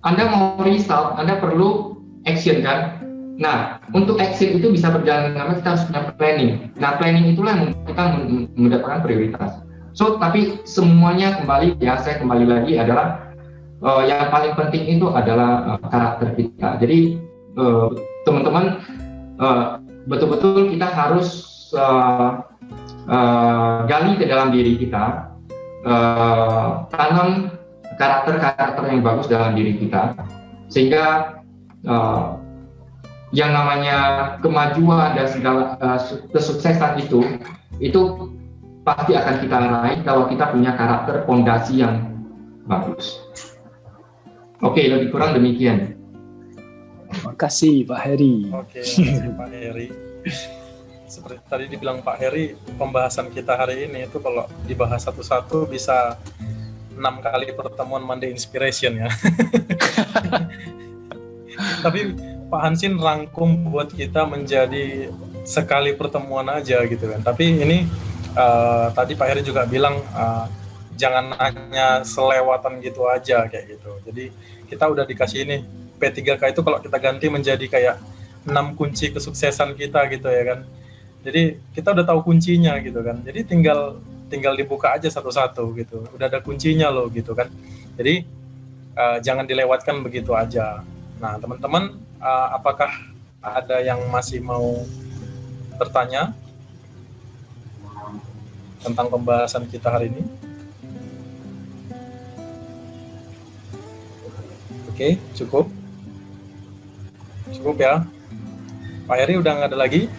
Anda mau result, Anda perlu action kan? Nah, untuk action itu bisa berjalan dengan kita harus punya planning. Nah, planning itulah yang kita mendapatkan prioritas. So, tapi semuanya kembali, ya saya kembali lagi adalah yang paling penting itu adalah karakter kita. Jadi, teman-teman, betul-betul kita harus gali ke dalam diri kita, tanam karakter-karakter yang bagus dalam diri kita, sehingga yang namanya kemajuan dan segala kesuksesan itu pasti akan kita raih kalau kita punya karakter fondasi yang bagus. Oke, lebih kurang demikian. Terima kasih Pak Heri. Oke, terima kasih Pak Heri. Seperti tadi dibilang Pak Heri, pembahasan kita hari ini itu kalau dibahas satu-satu bisa 6 kali pertemuan Monday Inspiration ya. Tapi Pak Hansin rangkum buat kita menjadi sekali pertemuan aja gitu kan. Tapi ini tadi Pak Heri juga bilang jangan hanya selewatan gitu aja kayak gitu. Jadi kita udah dikasih ini P3K itu kalau kita ganti menjadi kayak 6 kunci kesuksesan kita gitu ya kan. Jadi kita udah tahu kuncinya gitu kan. Jadi tinggal dibuka aja satu-satu gitu. Udah ada kuncinya loh gitu kan. Jadi jangan dilewatkan begitu aja. Nah, teman-teman, apakah ada yang masih mau bertanya tentang pembahasan kita hari ini? Oke, cukup ya. Pak Heri udah nggak ada lagi?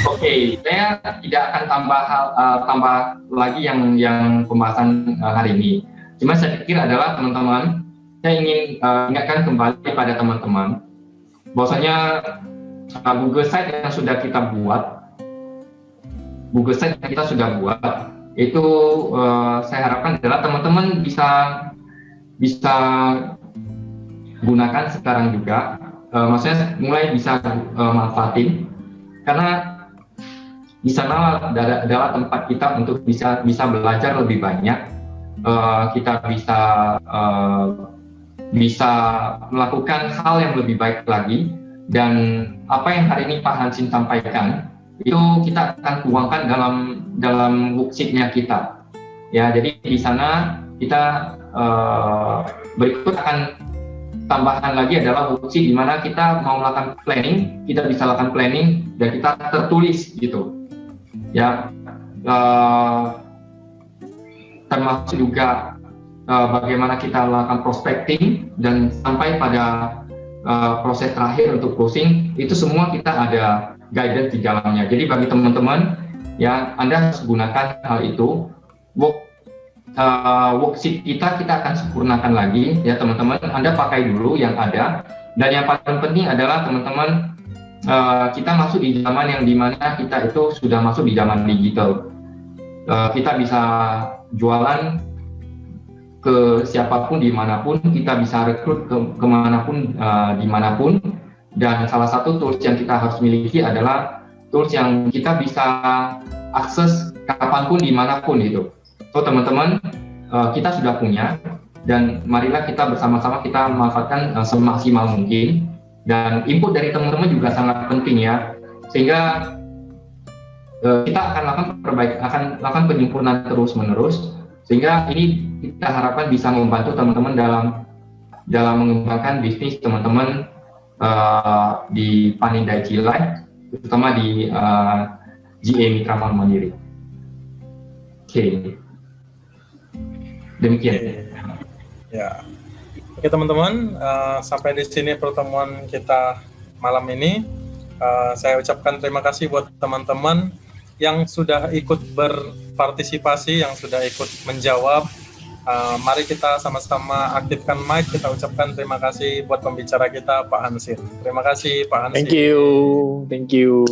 Oke, saya tidak akan tambah lagi yang pembahasan hari ini. Cuma saya pikir adalah teman-teman, saya ingin ingatkan kembali pada teman-teman, bahwasanya Google Site yang sudah kita buat, itu saya harapkan adalah teman-teman bisa gunakan sekarang juga, maksudnya mulai bisa manfaatin, karena di sana adalah tempat kita untuk bisa belajar lebih banyak. Kita bisa melakukan hal yang lebih baik lagi, dan apa yang hari ini Pak Hansin sampaikan itu kita akan tuangkan dalam worksheet-nya kita ya. Jadi di sana kita berikut akan tambahan lagi adalah worksheet di mana kita mau melakukan planning, kita bisa lakukan planning dan kita tertulis gitu ya. Termasuk juga bagaimana kita melakukan prospecting dan sampai pada proses terakhir untuk closing, itu semua kita ada guidance di dalamnya. Jadi bagi teman-teman ya, Anda harus gunakan hal itu. Worksheet kita akan sempurnakan lagi ya teman-teman. Anda pakai dulu yang ada, dan yang paling penting adalah teman-teman, kita masuk di zaman yang dimana kita itu sudah masuk di zaman digital. Kita bisa jualan ke siapapun dimanapun, kita bisa rekrut kemanapun dimanapun, dan salah satu tools yang kita harus miliki adalah tools yang kita bisa akses kapanpun dimanapun itu. So teman-teman, kita sudah punya, dan marilah kita bersama-sama kita manfaatkan semaksimal mungkin, dan input dari teman-teman juga sangat penting ya, sehingga kita akan lakukan penyempurnaan terus-menerus, sehingga ini kita harapkan bisa membantu teman-teman dalam mengembangkan bisnis teman-teman di Panindah Cilai, terutama di GA Mitra Bank Mandiri. Oke. Demikian. Ya. Oke teman-teman, sampai di sini pertemuan kita malam ini. Saya ucapkan terima kasih buat teman-teman yang sudah ikut berpartisipasi, yang sudah ikut menjawab. Mari kita sama-sama aktifkan mic. Kita ucapkan terima kasih buat pembicara kita, Pak Hansin. Terima kasih, Pak Hansin. Thank you.